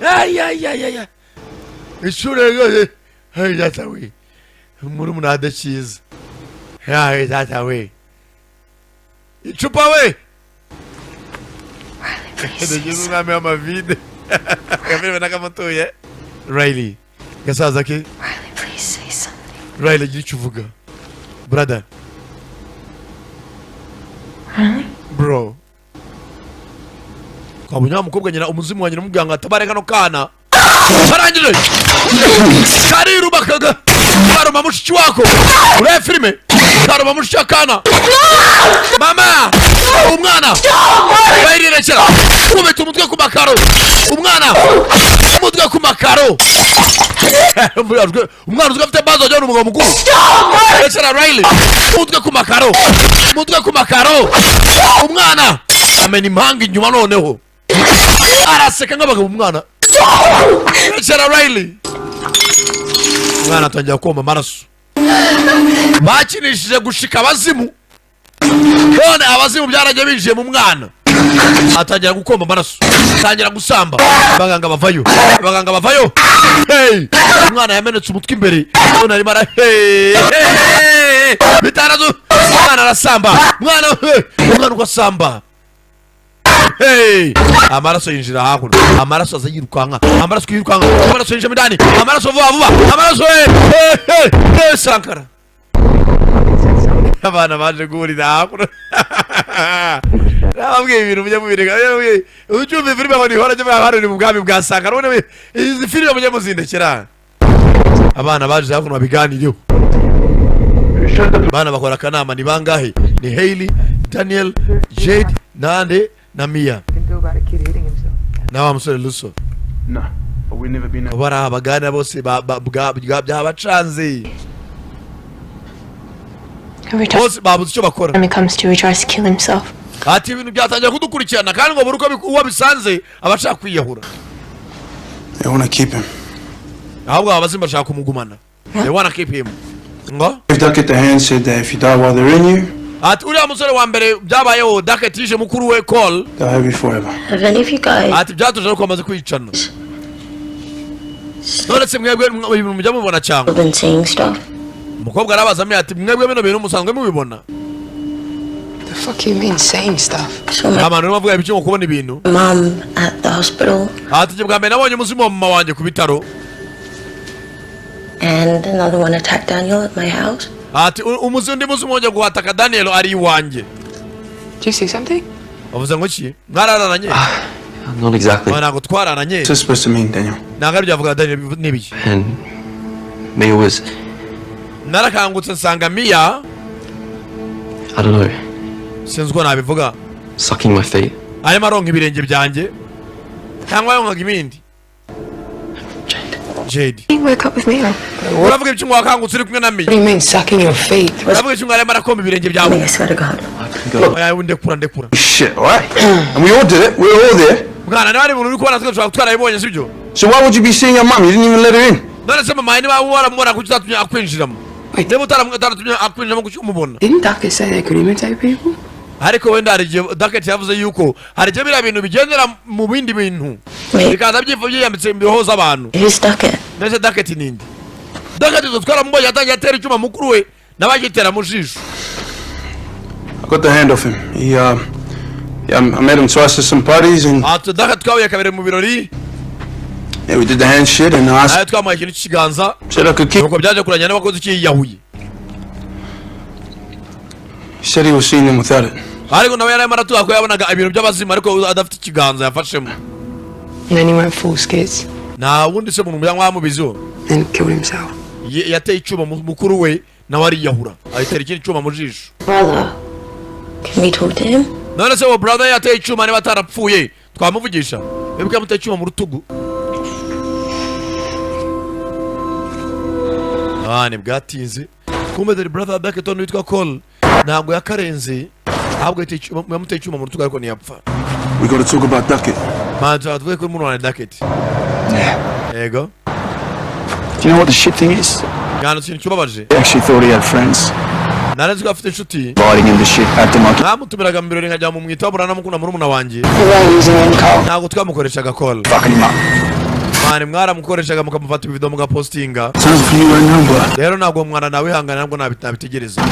ay isura rwose hey data we muri munada cyiza hey data we icupa we ndagize umwami w'amavide kamere nakamutuye Riley gasaza ke Riley, please say something. Riley gira icyo uvuga brother Riley? bro kwa munyamukobwa nyina umuzimu wa nyina umuganga atabare kano kana barangije kariruba kaga baruma mushiki wako ure filime baruma mushiki akana mama umwana bayirekera kubita umutwe ku makaro umwana umutwe ku makaro umwana uzwi afite bazo ajyana umugabo mukuru rekera Riley umutwe ku makaro umwana amena impanga inyuma noneho araseka nk'abagabo umwana rekera Riley umwana atangira koma amaraso bakinishije gushika abazimu none abazimu byarajya binjiye mu mwana atangira gukomba amaraso atangira gusamba abaganga bavayo hey umwana yamenetse umutwe imbere none arimo ara bitarazo umwana arasamba umwana ugasamba hey amaraso yinjira hakuno amaraso azayirukanka amaraso yinjira midani amaraso vuba amaraso hey Sankara abana baje guhurira hakuno nababwiye ibintu mujya mubireka ucyumva filime abantu ihora jya bahari mu bwami bwa Sankara none izi filime mujya muzindekera abana baje hakuno babiganireho abana bakora akanama ni bangahe ni Hailey Daniel Jade Nande na Mia na wa musore Luso No, but we've never been out. bara abagana bose byabacanze bose babuze icyo bakora When it comes to, he tries to kill himself. ati ibintu byatangiye kudukurikirana kandi ngo buruko uwo bisanze abashaka kwiyahura They want to keep him. ahubwo abazimba bashaka kumugumana they want to keep him ngo If Duck at the hand said that if you die while they're in you, ati uriya musore wa mbere byabayeho Duck tije mukuru we Cole they'll have you forever. Have any of you guys ati byatuje ko amaze kwicana none se mwebwe ibintu mujya mubona cyangwa been seeing stuff? umukobwa arabaza ame ati mwebwe bino bintu musanzwe mubibona The fuck you mean saying stuff? So my abantu bavuga ibyo ngo kubona ibintu mom at the hospital ati je bwa mbere nabonye umuzimu wa mama wanjye ku bitaro and another one attacked Daniel at my house. ati undi muzimu wongeye guhataka Daniel ari iwanjye. Did you see something? Wavuze ngo ki mwararanye Not exactly. ntabwo twararanye What's this supposed to mean, Daniel? ntabwo aribyo avuga Daniel n'ibiki And Mia was, narakangutse nsanga Mia I don't know, sinzi uko nabivuga sucking my feet. arimo aronka ibirenge byanjye cyangwa yonkaga ibindi Jade. You wake up with me. uravuga ibyo wakangutse uri kumwe na Mia What do you mean sucking your feet? uravuga ibyo arimo arakomba ibirenge byawe I swear to God. oya ndekura Shit, alright. And we all did it. We were all there. mwana niba ari ibintu uri kubona twashobora twarabibonye sibyo So why would you be seeing your mom? You didn't even let her in. none se mama niba waramubona kuki utatumye akwinjiramo niba utaratumye akwinjiramo kuki umubona Didn't Duck say they could imitate people? ariko wenda hari igihe Duck yavuze yuko hari igihe biriya bintu bigendera mu bindi bintu bikaza byiyambitse imbihoza abantu ndetse Duck nindi Duck twaramubonye yatangiye atera icyuma mukuru we n'abagitera mu jisho I got the hand off him. Yeah, I met him twice at some parties and Duck twahuye kabiri mu birori yeah, we did the hand shit and I ayo twamuhaye ikintu cy'ikiganza said I could keep. nuko byaje kuranya n'abakozi cy'iyahuye He said he was seeing them without it. ariko nawe yarimo aratuha ko yabonaga ibintu by'abazima ariko adafite ikiganza yafashemo And then he went full skids nta wundi se muntu mwamubiziho and killed himself. yateye icyuma mukuru we nawe ariyahura ahitera ikindi cyuma mu jisho Brother, can we talk to him? none se uwo brother yateye icyuma niba atarapfuye twamuvugisha wibuke yamuteye icyuma mu rutugu bwatinze kumbe dore brother wa Duck witwa Cole ntabwo yakarenze ahubwo yamuteye icyuma mu rutugu ariko ntiyapfa We gotta talk about Duckett. manza tuvuge kuri muntu wa Duck yego Do you know what the shit thing is? gana ikintu cyubabaje He actually thought he had friends. narenze ko afite inshuti Inviting him to shit, acting like namutumiraga mu birori nkajya mu mwitaho muranamukunda murumuna wanjye ntabwo twamukoreshaga Cole fucking him up. mani mwaramukoreshaga mukamufata ibido mugapostinga Sounds for you right now, bro. rero ntabwo mwana nawe ihangana ntabwo nabitegereza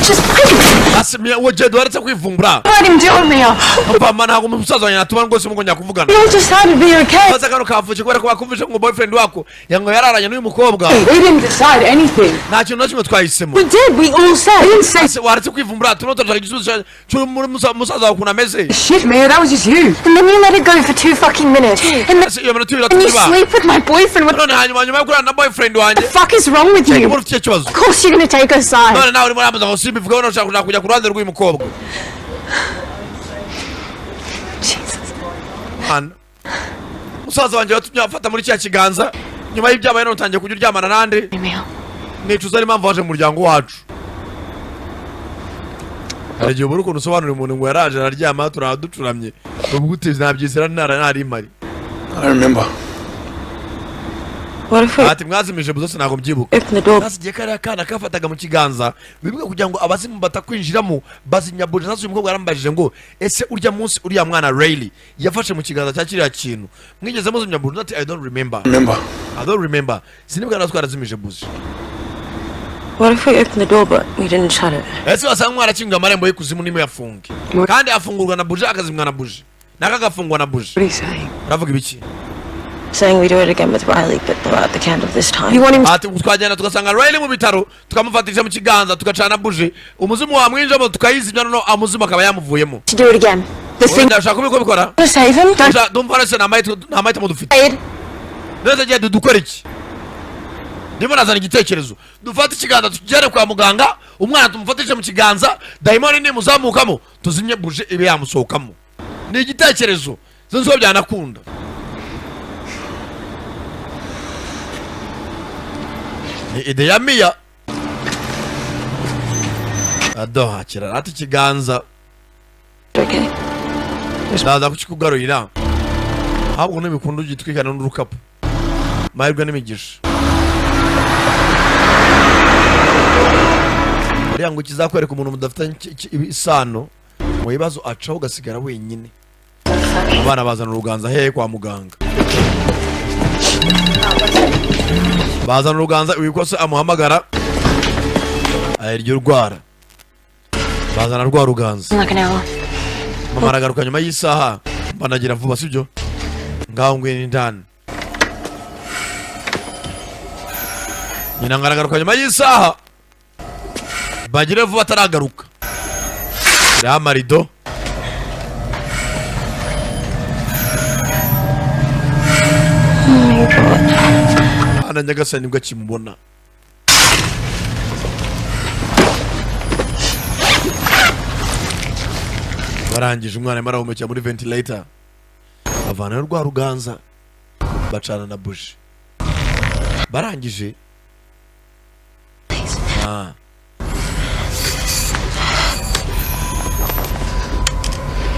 Just break asimya uwo Jade waretse kwivumbura Let him do it, Mia. papa ntabwo umusaza wanjye natuma rwose mugongera kuvugana You just had to be okay. maze kano kavuye kubera ko wakumvishe ngo boyfriend wako yango yararanye n'uyu mukobwa We didn't decide anything. nta kintu na kimwe twahisemo We did. We all said. I didn't say waretse kwivumbura tunotoshaka igisubizo cy'umusaza wawe ukuntu ameze Shit, man, that was just you. And then you let it go for 2 fucking minutes. And then iyo minota ibiri and you atuba sleep with my boyfriend. What none hanyuma yo kurana na boyfriend wanjye the fuck is wrong with you? muri icyo kibazo Of course you're gonna take her side. none nawe urimo urambaza ngo simba ivuga ushaka kujya ku ruhande rw'uyu mukobwa musaza wanjye watumye afata muri cya kiganza nyuma y'ibyabaye none utangiye kujya uryamana nande nicuza n'impamvu waje mu muryango wacu hari igihe ubura ukuntu usobanurira umuntu ngo yaraje araryama turaba ducuramye ubwo uteze nabyizera ntari mari I remember. ati mwazimije buzo sinago mbyibuka nasigiye kariya kana kafataga mu kiganza bivuga kugira ngo abazimu batakwinjiramo bazimya buji. Nasuye umukobwa arambajije ngo ese urya munsi uriya mwana Riley yafashe mu kiganza cya kiriya kintu mwigeze muzimya buji? Ati I don't remember. Sinibwa natwarazimije buji. What if we opened the door but we didn't shut it? Ese wasanga mwarakinga amarembo y'ikuzimu nimwe yafunge kandi afungurwa na buji akazimwa na buji nakagafungwa na buji. What are you saying? Uravuga ibiki? Saying we do it again with Riley, but blow out the candle this time. You want him ati twagenda tugasanga Riley mu bitaro tukamufatisha mu kiganza tukacana buji umuzimu wamwinjamo tukayizimya no amuzimu akaba yamuvuyemo. to do it again. The thing. Ndashaka kubikora. To save him. Dumparese na maite mu dufite. Neza je dukora iki? Ndimo nazana igitekerezo. Dufata ikiganza tujyane kwa muganga, umwana tumufatisha mu kiganza, daimoni ni muzamukamo, tuzimye buji ibe yamusohokamo. Ni igitekerezo. Zonzo byanakunda. Ide ya Mia adoha kira ati kiganza ndaza kuchikugarurira ahubwo n'ibikundo gitwikana n'urukapu mahirwe n'imigisha buriya ngo kizakwereka umuntu mudafitanye isano mu bibazo acaho ugasigara wenyine. Abana bazana uruganza hehe kwa muganga bazana uruganza wikose amuhamagara ayiryo rwara bazana rwa ruganza mama aragaruka nyuma y'isaha mbanagira vuba sibyo ngaho ngwini ndani nyina ngaragaruka nyuma y'isaha bagire vuba ataragaruka ya marido ana nyagasani nibwo akimubona. Barangije umwana marahumekera muri ventilator avana rwa ruganza bacana na buji barangije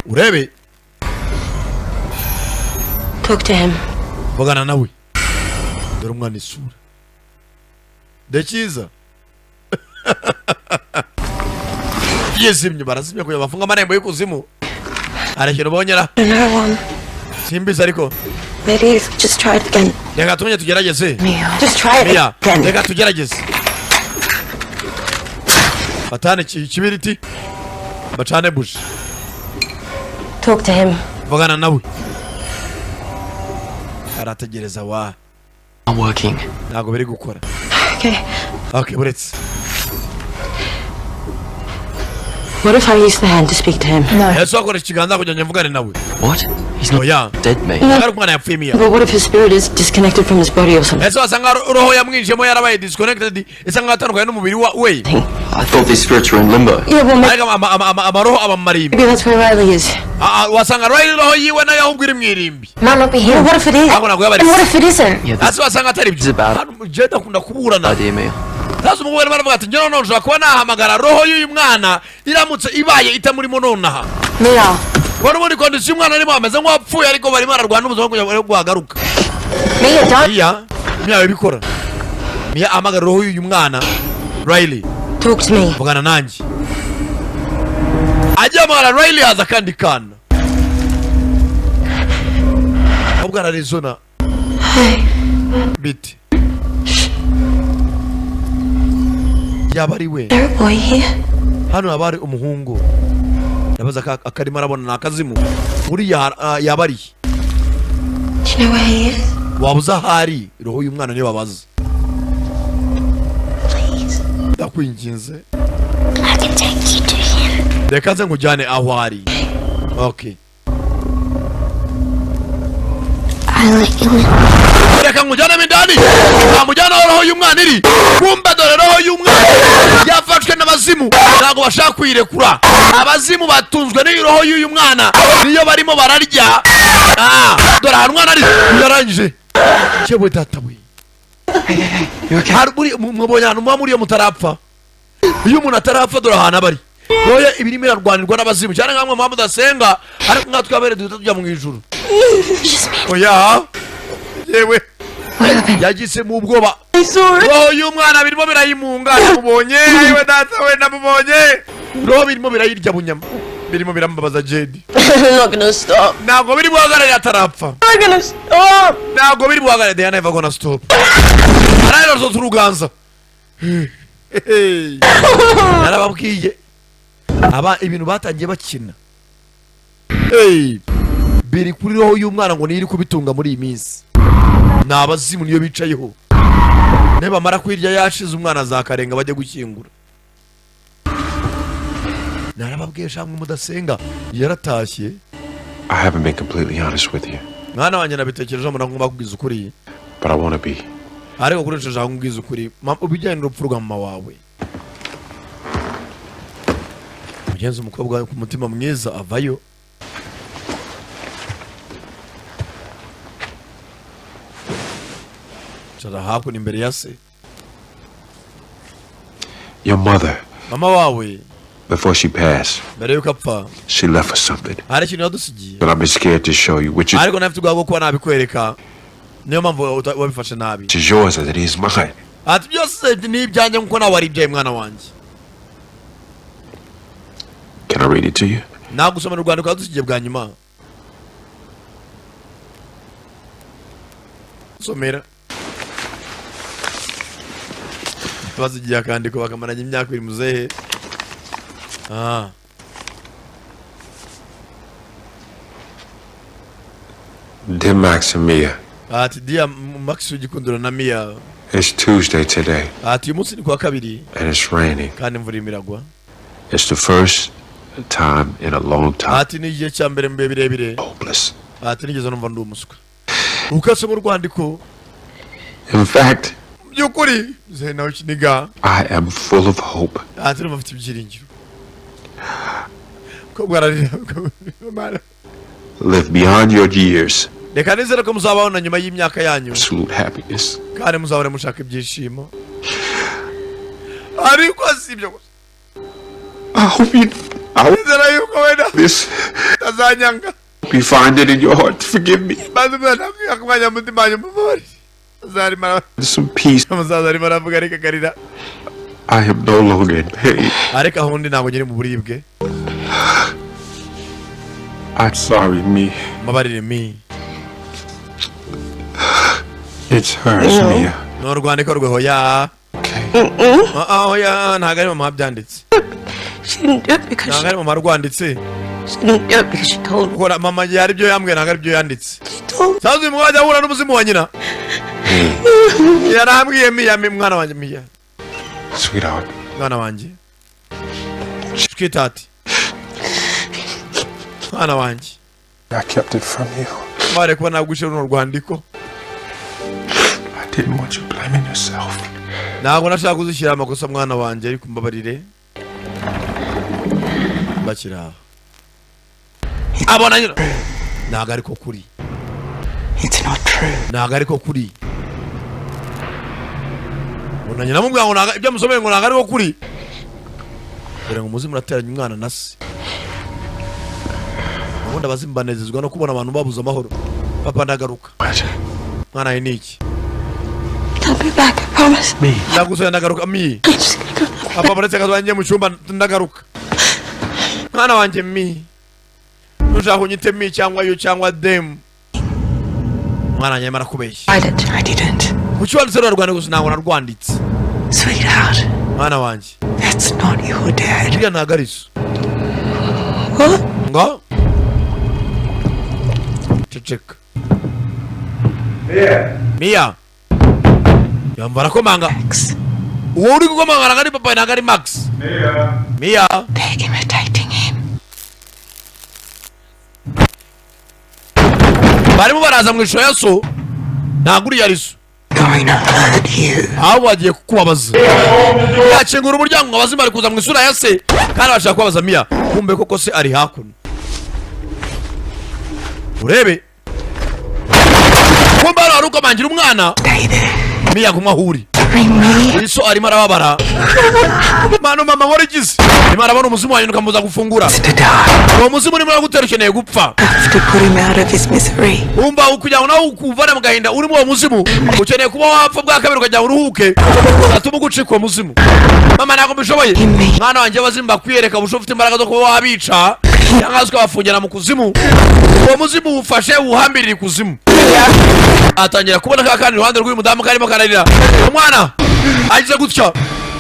urebe talk to him. Vugana nawe dore umwana isura ndekiza yezimye barazimye kuya bafunga amarembo y'ikuzimu arekera bonyera simbiza ariko Please just try it again. Reka tumenye tugerageze. Just try it again. Reka tugerageze. Batane kibiriti bacane bush. Talk to him. Vugana nawe arategereza wa I'm working. Nago biri gukora. Okay, buretse. What if I use the hand to speak to him? No. Yesu akora ikiganza kujya mvugane nawe. What? He's not dead, mate. But what if his spirit is disconnected from his body or something? Yesu asanga roho yamwinjemo yarabaye disconnected isanga atandukanye n'umubiri we. I thought these spirits were in limbo. Yeah, well, maybe that's where Riley is. Wasanga Riley roho yiwe nayo ahubwo iri mwirimbi. Might not be here. Well, what if it is? And what if it isn't? Yesu asanga atari byo. Jeda kunda kuburana. Tazo mubwira baravuga ati njye none ushaka kuba nahamagara roho y'uyu mwana iramutse ibaye itamurimo nonaha. Mia. Wari muri kondisiyo umwana arimo ameze nk'uwapfuye ariko barimo ararwana n'ubuzima kugira ngo agaruka. Mia bikora. Mia amagara roho y'uyu mwana Riley. Talk to me. Vugana nanjye. Ajya amagara Riley aza kandi kana. Ubwo Arizona. Biti. Yabari we. Boy here. Hano abari umuhungu. Yabaza akarimo arabona nakazimu. Uri yabari. Do you know where he is? Wabuza hari roho y'umwana niyo babaza. Please. Ndakwinginze. I can take you to him. Reka nze nkujyane aho ari. Okay. I'll let you in. Reka nkujyane ndani. Amujyana roho y'umwana iri. Kumba dore roho y'umwana yafashwe n'abazimu. Ntago bashaka kwirekura. Abazimu batunzwe n'iroho y'uyu mwana. Niyo barimo bararya. Dore hano mwana ari yarangije. Chebwe tatawe. Haruburi mubonye hano muri yo mutarapfa. Iyo umuntu atarapfa dore hano abari. Roho ibirimo irarwanirwa n'abazimu. Cyane nkamwe Muhammad asenga ariko nkatwe abere duhita tujya mu ijuru. Oya. Yewe. Yagize mu ubwoba. Oh, uyu mwana birimo birayimunga namubonye. Yewe data we namubonye. Roho birimo birayirya bunyama. Birimo birambabaza Jedi. Not gonna stop. Ntabwo biri buhagarare atarapfa. Not gonna stop. Ntabwo biri buhagarare, they are never gonna stop. Arayoroza turuganza. Narababwiye. Aba ibintu batangiye bakina. Biri kuri roho y'umwana ngo niri kubitunga muri iyi minsi. Nabazimu niyo bicayeho. Neba mara kwirya yashize umwana azakarenga bajye gukingura. Narababwiye shamwe mudasenga yaratashye. I haven't been completely honest with you. Mwana wanjye nabitekereje mu ngomba kubwiza ukuri. But I want to be. Ariko kuresheje aho kubwiza ukuri. Ubijyanye n'urupfu rwa mama wawe. Mugenzi umukobwa ku mutima mwiza avayo. Chara hapo ni mbele ya se. Your mother. Mama wawe. Before she passed, she left us something. But I'm scared to show you, which is yours as it is mine. Can I read it to you? Dear Max and Mia. It's Tuesday today. And it's raining. It's the first time in a long time. Hopeless. In fact, I am full of hope. Live beyond your years. Absolute happiness. I hope this. You find it in your heart to forgive me. Some peace. I am no longer in pain. I'm sorry, me. It's hers, Mia. She didn't do it because she didn't do it because she told me. Sweetheart. I kept it from you. I didn't want you blaming yourself. It's not true. I'll be back, I promise. Me. I didn't. Sweetheart. That's not your dad. What? Mia. Yambara komanga. Uri komanga nagari papa nagari Max. Mia. They're imitating him. Barimo baraza mwisho yaso. Naguri yariso. Going to hurt you. Aho agiye kukubabaza. Yacengura umuryango abazima ari kuza mwisura yase. Kandi bashaka kubabaza Mia. Kumbe koko se ari hakuno. Urebe. Kumbe aruka mangira umwana. Mia kumahuri. Iso arimo arababara. Mama warigize. Arimo arabona umuzimu wanyu ukamuza gufungura. Uwo muzimu urimo uragutera ukeneye gupfa. Umva ukujya nawe ukuvana mu gahinda urimo uwo muzimu. Ukeneye kuba wapfa bwa kabiri ukajya uruhuke. Atuma ugucika uwo muzimu. Mama ntabwo mbishoboye. Mwana wanjye bazimba kwiyereka busho ufite imbaraga zo kuba wabica. Cyangwa ukabafungira mu kuzimu. Uwo muzimu ufashe uhambirira ikuzimu. Atangira kubona kandi iruhande rw'uyu mudamu karimo kararira. Umwana agize gutya.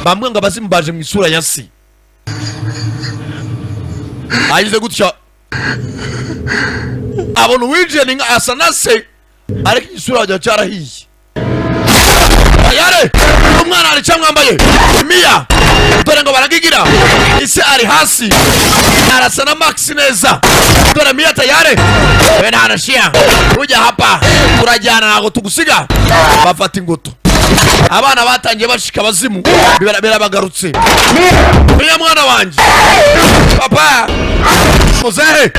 Bamwe ngo abazimu baje mu isura ya si. Agize gutya. Abona uwinjiye ni asa na se. Ariko isura yaje cyarahiye. Yare umwana ari cyamwambaye Mia dore ngo baragigira ise ari hasi arasa na Max neza dore Mia tayare we ntanashia ujya hapa turajyana nago tugusiga bafata ingoto abana batangiye bashika abazimu birabagarutse Mia mwana wanje papa muzehe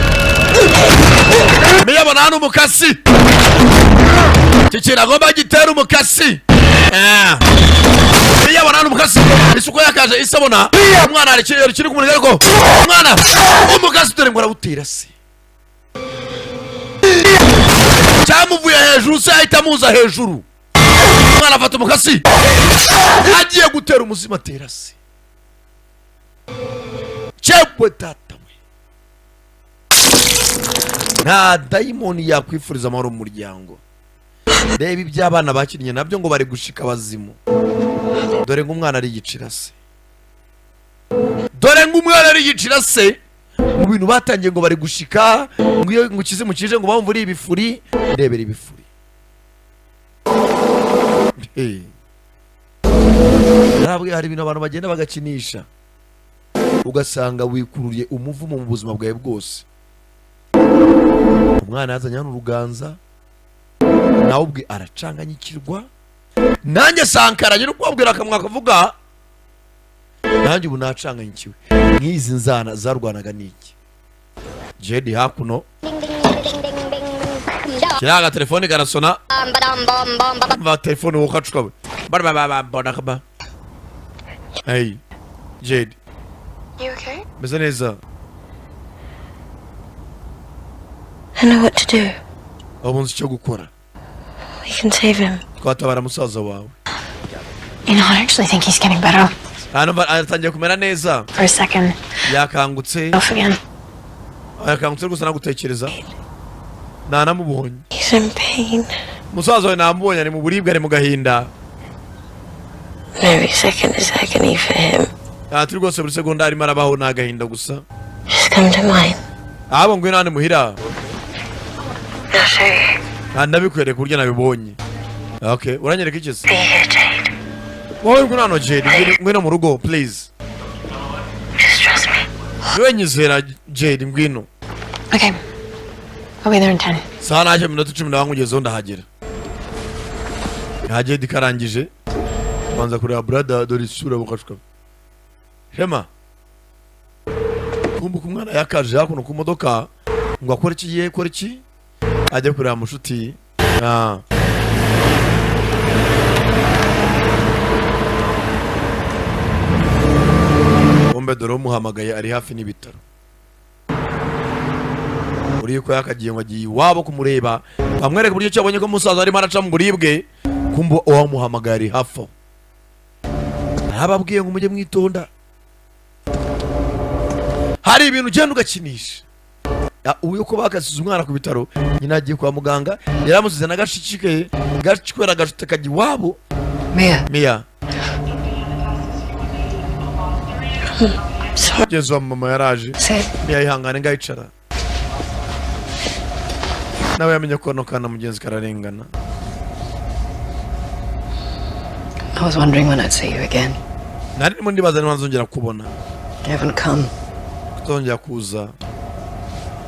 Mia bona hano umukasi kikira gomba gitera umukasi Iya wana umukasi isuko yakaje isabona umwana ari kiri kumunega ariko umwana umukasi dore ngo arabutira se cyamuvuye hejuru se ahita muza hejuru umwana afata umukasi agiye gutera umuzima atera se chepwe tata we nta daimoni yakwifuriza amahoro mu muryango. Reba iby'abana bakinnye nabyo ngo bari gushika abazimu. Dore ngo umwana ari yicira se. Dore ngo umwana ari yicira se. Mu bintu batangiye ngo bari gushika ngo iyo ngukize mu kije ngo bamvuri ibifuri ndebera ibifuri. Nabwo hari ibintu abantu bagenda bagakinisha. Ugasanga wikururiye umuvumo mu buzima bwawe bwose. Umwana yazanye hano uruganza nawe ubwe aracanganyikirwa nanjye Sankara nyine kwabwira akamwa kavuga nanjye ubu nacanganyikiwe nk'izi nzana zarwanaga niki Jedi hakuno kiraga telefone karasona mva telefone wokacuka mbona hey Jedi, you okay? meze neza? I know what to do. Wabunze icyo gukora. We can save him. Twatabara musaza wawe. You know, I actually think he's getting better. Hano aratangiye kumera neza. For a second. Yakangutse. Off again. Yakangutse gusa nagutekereza. Namubonye. He's in pain. Musaza wawe namubonye ari mu buribwe ari mu gahinda. Every second is agony for him. Turi rwose buri segonda arimo arabaho n'agahinda gusa. Just come to mine. Abo ngwino hano muhira. I'll show you. Ndabikwereka kurya nabibonye. Okay, uranyereka iki se? Be here, Jade. Wowe ngwino hano Jade, ngwino mu rugo please. Just trust me. Wewe nyizera Jade ngwino. Okay. I'll be there in 10. Sana aje minota 10 ndawangugezeho ndahagera. Jade karangije. Banza kureba brother dore isura bukashwa. Hema. Kumbuka umwana yakaje hakuno ku modoka ngo akore iki ye kore iki ajye kureba mushuti. Bombe dore umuhamagaye ari hafi n'ibitaro. Uri ko yakagiye ngo agiye wabo kumureba bamwereka buryo cyabonye ko musaza ari maraca mu buribwe kumbo uwo muhamagaye ari hafi. Ababwiye ngo mujye mwitonda. Hari ibintu ugenda ugakinisha. Uyu ko bakasize umwana ku bitaro nyina agiye kwa muganga yaramusize nagashikike gacikwera gashute kaji wabo. Mia Jezu mama yaraje Mia ihangane ngayicara nawe yamenye ko no kana mugenzi kararengana. I was wondering when I'd see you again. Nari mundi bazana wanzongera kubona. You haven't come. Kutonja kuza.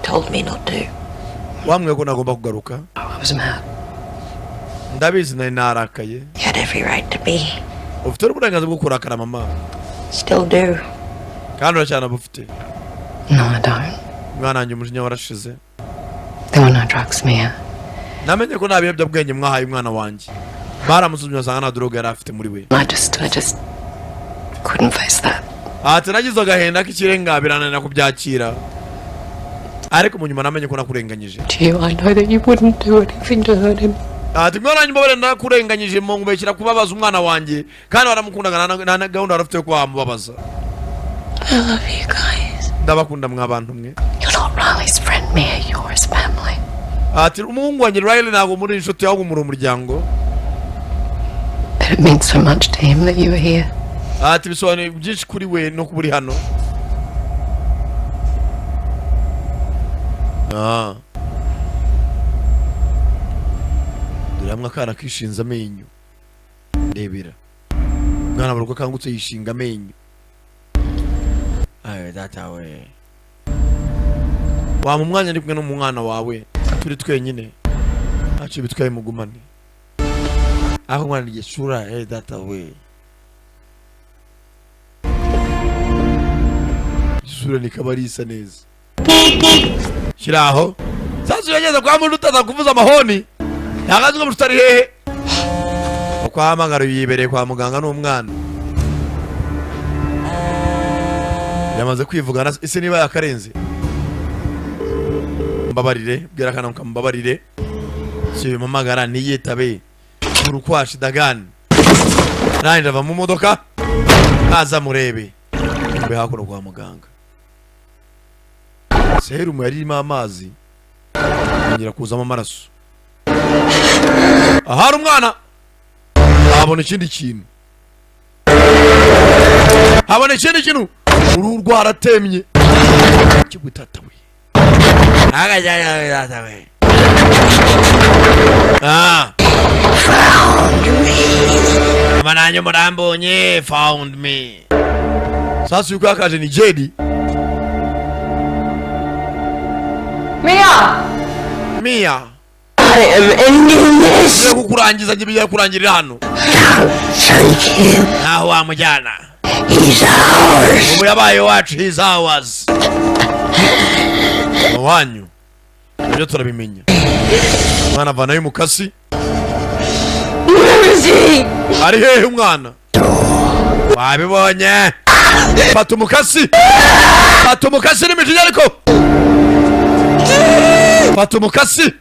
Told me not to. Wamwe ko nagomba kugaruka. I was mad. Ndabizi nari narakaye. You had every right to be. Ufite uburenganzira bwo kurakara mama. Still do. Kandi uracyana bufite. No, I don't. Mwana wanjye umujinya warashize. There were no drugs, Mia. Namenye ko nabiyobya bwenge mwahaye umwana wanjye. baramusuzumye basanga nta droga yari afite muri we. I just couldn't face that. Ati nagize agahenda k'ikirenga birananira kubyakira. Ariko mu nyuma namenye ko nakurenganyije. I know that you wouldn't do anything to hurt him. Ati mwana nyuma nakurenganyije mu ngubekira kubabaza umwana wanjye kandi waramukundaga na gahunda warafite ko wamubabaza. I love you guys. Ndabakunda mwabantu mwe. You're not Riley's friend, Mia, you're his family. Ati umuhungu wanjye Riley ntabwo muri inshuti yawe muri umuryango. But it means so much to him that you were here. Ati bisobanuye byinshi kuri we no kuburi hano. Duramwa kana kishinza amenyo. Ndebera. Mwana baruko kangutse yishinga amenyo. Aye data we. Wa mu mwanya ndi kumwe no mu mwana wawe. Turi twenyine. Aci bitwaye mugumane. Aho mwana yeshura data we. Sura nikabarisa neza. Shiraho. Sasa yageze kwa muntu utaza kuvuza amahoni. Yagazwe mutari hehe. Kwa amagaro yibereye kwa muganga n'umwana. Yamaze kwivugana ese niba yakarenze. Mbabarire, bwira kana mbabarire. Si mamagara niyetabe. Urukwashi dagani. Nani ndava mu modoka. Kaza murebe. Mbe hakuno kwa muganga. Serumu yarimo amazi. Ngira kuzamo amaraso. Ahari umwana. Abona ikindi kintu. Abona ikindi kintu. Uruhu rwaratemye. Kigutatawe. Agajya found me. Mananyo murambonye found me. Sasa yuko akaje ni Jedi. Mia. I am ending this. Ngiye kukurangiza ngiye kurangirira hano. Take him. Naho wamujyana. He's ours. Ubu yabaye wacu, he's ours. Wanyu. Ibyo turabimenya. Mwana vana y'umukasi. Where is he? Ari hehe umwana? Wabibonye. Fata umukasi. Fata umukasi n'imijinya ariko. Fata umukasi.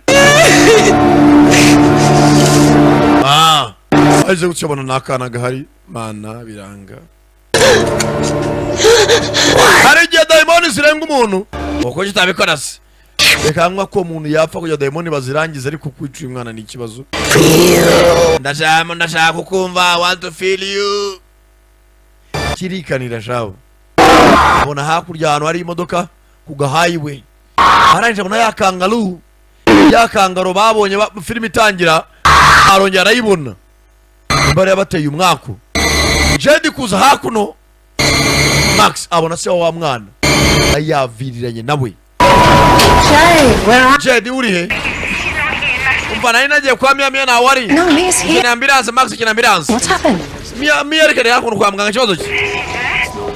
Aje gucabona nakana gahari mana biranga. Hari igihe daimoni zirenga umuntu. Uko kitabikora se. Bekangwa ko umuntu yapfa kujya daimoni bazirangiza ariko kwica umwana ni ikibazo. Ndashaka kukumva, I want to feel you. Kirikanira shawo. Bona hakurya ahantu hari imodoka ku highway. Aranje bona yakangaro babonye film itangira arongera arayibona. Imbare yabateye umwako. Jedi kuza hakuno. Max abona se wa mwana. Ayaviriranye nawe. Jedi uri he? Umva nari nagiye kwa Mia na wari. No, Mia's here. Kina ambulance Max kina ambulance. What's happened? Mia rekere hakuno kwa muganga kibazo ki?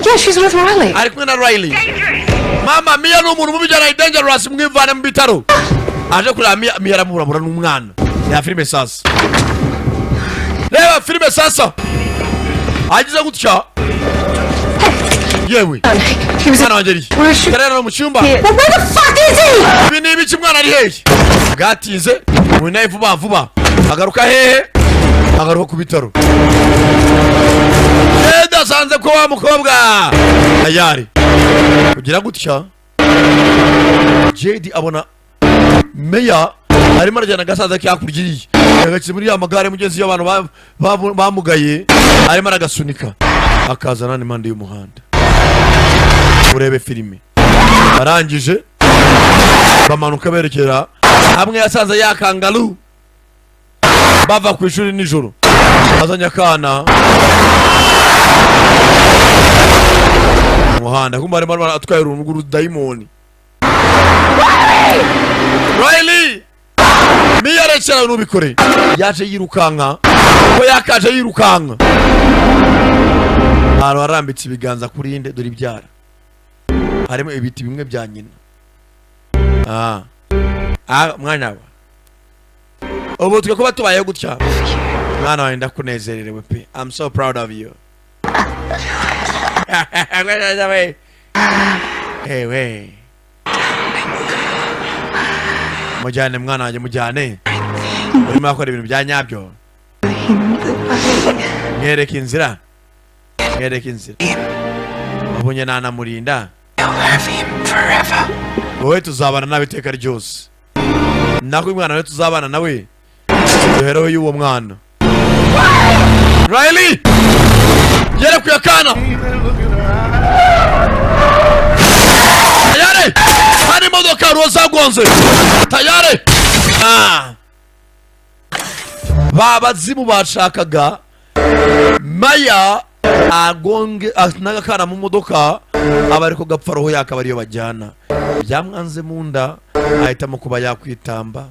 Yeah, she's with Riley. Ari kumwe na Riley. Mama Mia no umuntu mubijana dangerous mwivana mu bitaro. Aje kula Mia ramurabura n'umwana. Ya filime sasa. Leva filime sasa. Agize gutya. Yewe. Mwana wangeri. Karera mu cyumba. Where the fuck is he? Ibi ni ibiki mwana ari hehe? Gatinze. Mwinaye vuba. Agaruka hehe? Agaruka ku bitaro. Sanze ko wa mukobwa. Ayari. Kugira gutya. Jedi abona Mia arimo arajyana gasaza kyakuryiye. Yagakize muri ya magare mugenzi y'abantu bamugaye arimo aragasunika. Akazana n'imande y'umuhanda. Urebe filime. Barangije bamanuka berekera hamwe yasanze yakangalu. Bava ku ishuri nijoro. Azanya kana. Muhanda kumba ari marwa atwaye urunguru daimoni. Riley! Mia rekera n'ubikore. Yaje yirukanka. Ko yakaje yirukanka. Haro arambitse ibiganza kuri inde dore ibyara. Harimo ibiti bimwe bya nyina. Mwana wa. Ubu twe kuba tubaye gutya. Mwana wawe ndakunezererewe pe. I'm so proud of you. Hey we. Mujyane mwana wanjye mujyane. Urimo akora ibintu bya nyabyo. Nyereka inzira. Nyereka inzira. Abonye nana murinda. Wowe tuzabana nawe iteka ryose. Nako umwana we tuzabana nawe. Duhereho y'uwo mwana. Riley! Yere kuyakana! Tayari! Hari imodoka ruzagonze! Tayari! Babazimu bashakaga Maya agonge n'agakana mu modoka abariko gapfa roho yakaba ariyo bajyana. Byamwanze mu nda ahitamo kuba yakwitamba.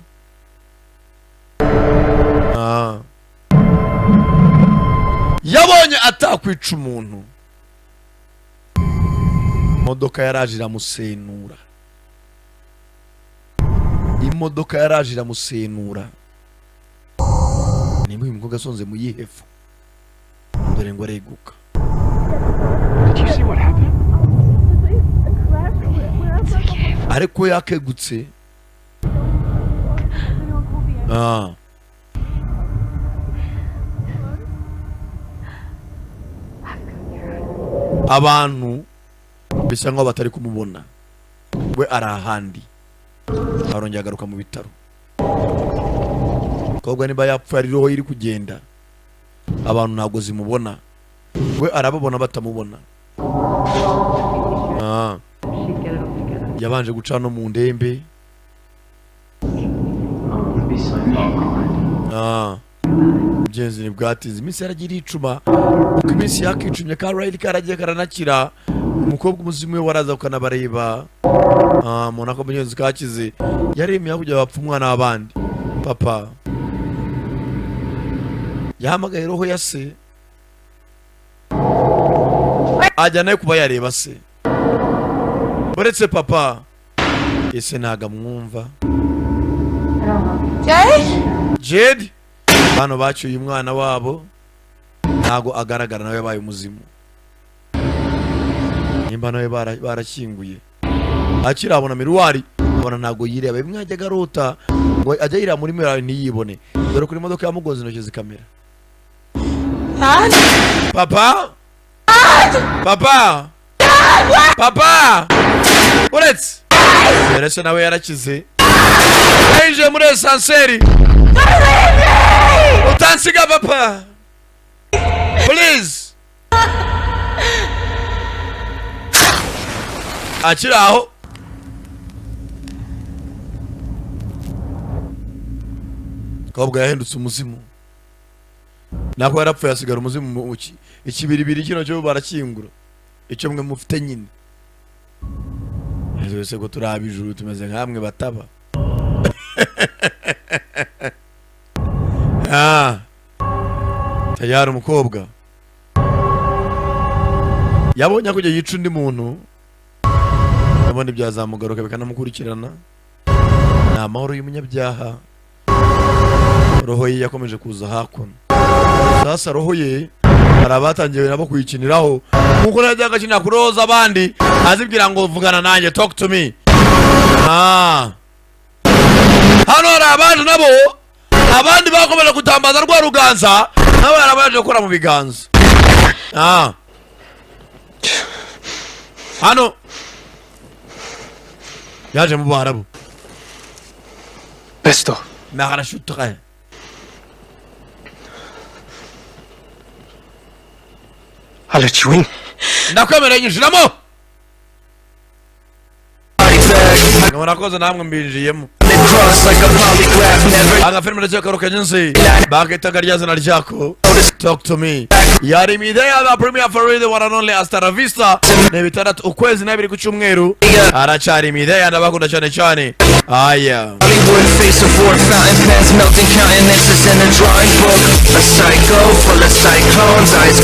Yabonye atakwica umuntu. Imodoka yaraje iramusenura. Imodoka yaraje iramusenura. Nimba uyu mukobwa asonze mu yihefu. Dore ngo areguka. Ariko yakegutse. Abantu bisa nkaho batari kumubona. We ari ahandi. Arongera agaruka mu bitaro. Kobwa niba yapfuye ari roho iri kugenda. Abantu ntabwo zimubona. We arababona batamubona. Yabanje guca no mu ndembe. Jenzi ni bwatize iminsi yaragira icuma. Uko iminsi yakicumye ka Riley karagiye karanakira. Umukobwa umuzimu we waraza ukanabareba. Mona ko munyenzi kakize. Yaremye kujya bapfa umwana w'abandi. Papa yahamagaye roho ya se. Ajya nayo kuba yareba se. Uretse papa ese ntaga mwumva. Jade bano bacyuye umwana wabo ntago agaragara nawe yabaye umuzimu. Nimba nawe barakinguye akirabona miruwari abona ntago yireba. Bimwe ajya garota ngo ajya yira muri mirari ntiyibone. Dore kuri imodoka yamugoze intoki zikamera. Papa Papa Papa uretse Yerese nawe yarakize. Eje muri esanseri. Utansiga papa. Please. Akiraho. Kobwa yahindutse umuzimu. Nako yarapfuye asigara umuzimu mu ikibiribiri kino cyo barakingura. Icyo mwe mufite nyine. Ese ko turabijuru tumeze nkamwe bataba. Tayari umukobwa yabonye kujya yica undi muntu. Yabonye byazamugaruka bikanamukurikirana. Ni amahoro y'umunyabyaha. Roho ye yakomeje kuza hakuno. Sasa roho ye arabatangiye nabo kuyikiniraho. Nkuko najya gakina kuroza abandi azibwira ngo vugana nanjye, talk to me. Hano hari abandi nabo abandi bakomeje gutambaza rwa ruganza nabo barabaje gukora mu biganza. Hano yaje mu Barabu. Besto na harashutra. I'll let you in. Ndakwemera yinjiramo. Murakoze namwe mbinjiyemo. Agafilm ndetse karuka jinsi bakitaga ryazana ryako talk to me. Yari midaya da premiere for the one and only Hasta la Vista. Nebitandatu ukwezi nabiri ku cyumweru. Aracari midaya ndabakunda cyane cyane. Aya. Hollywood face of war, fountain pens melting, counting inches in a drawing book. A psycho full of cyclones, eyes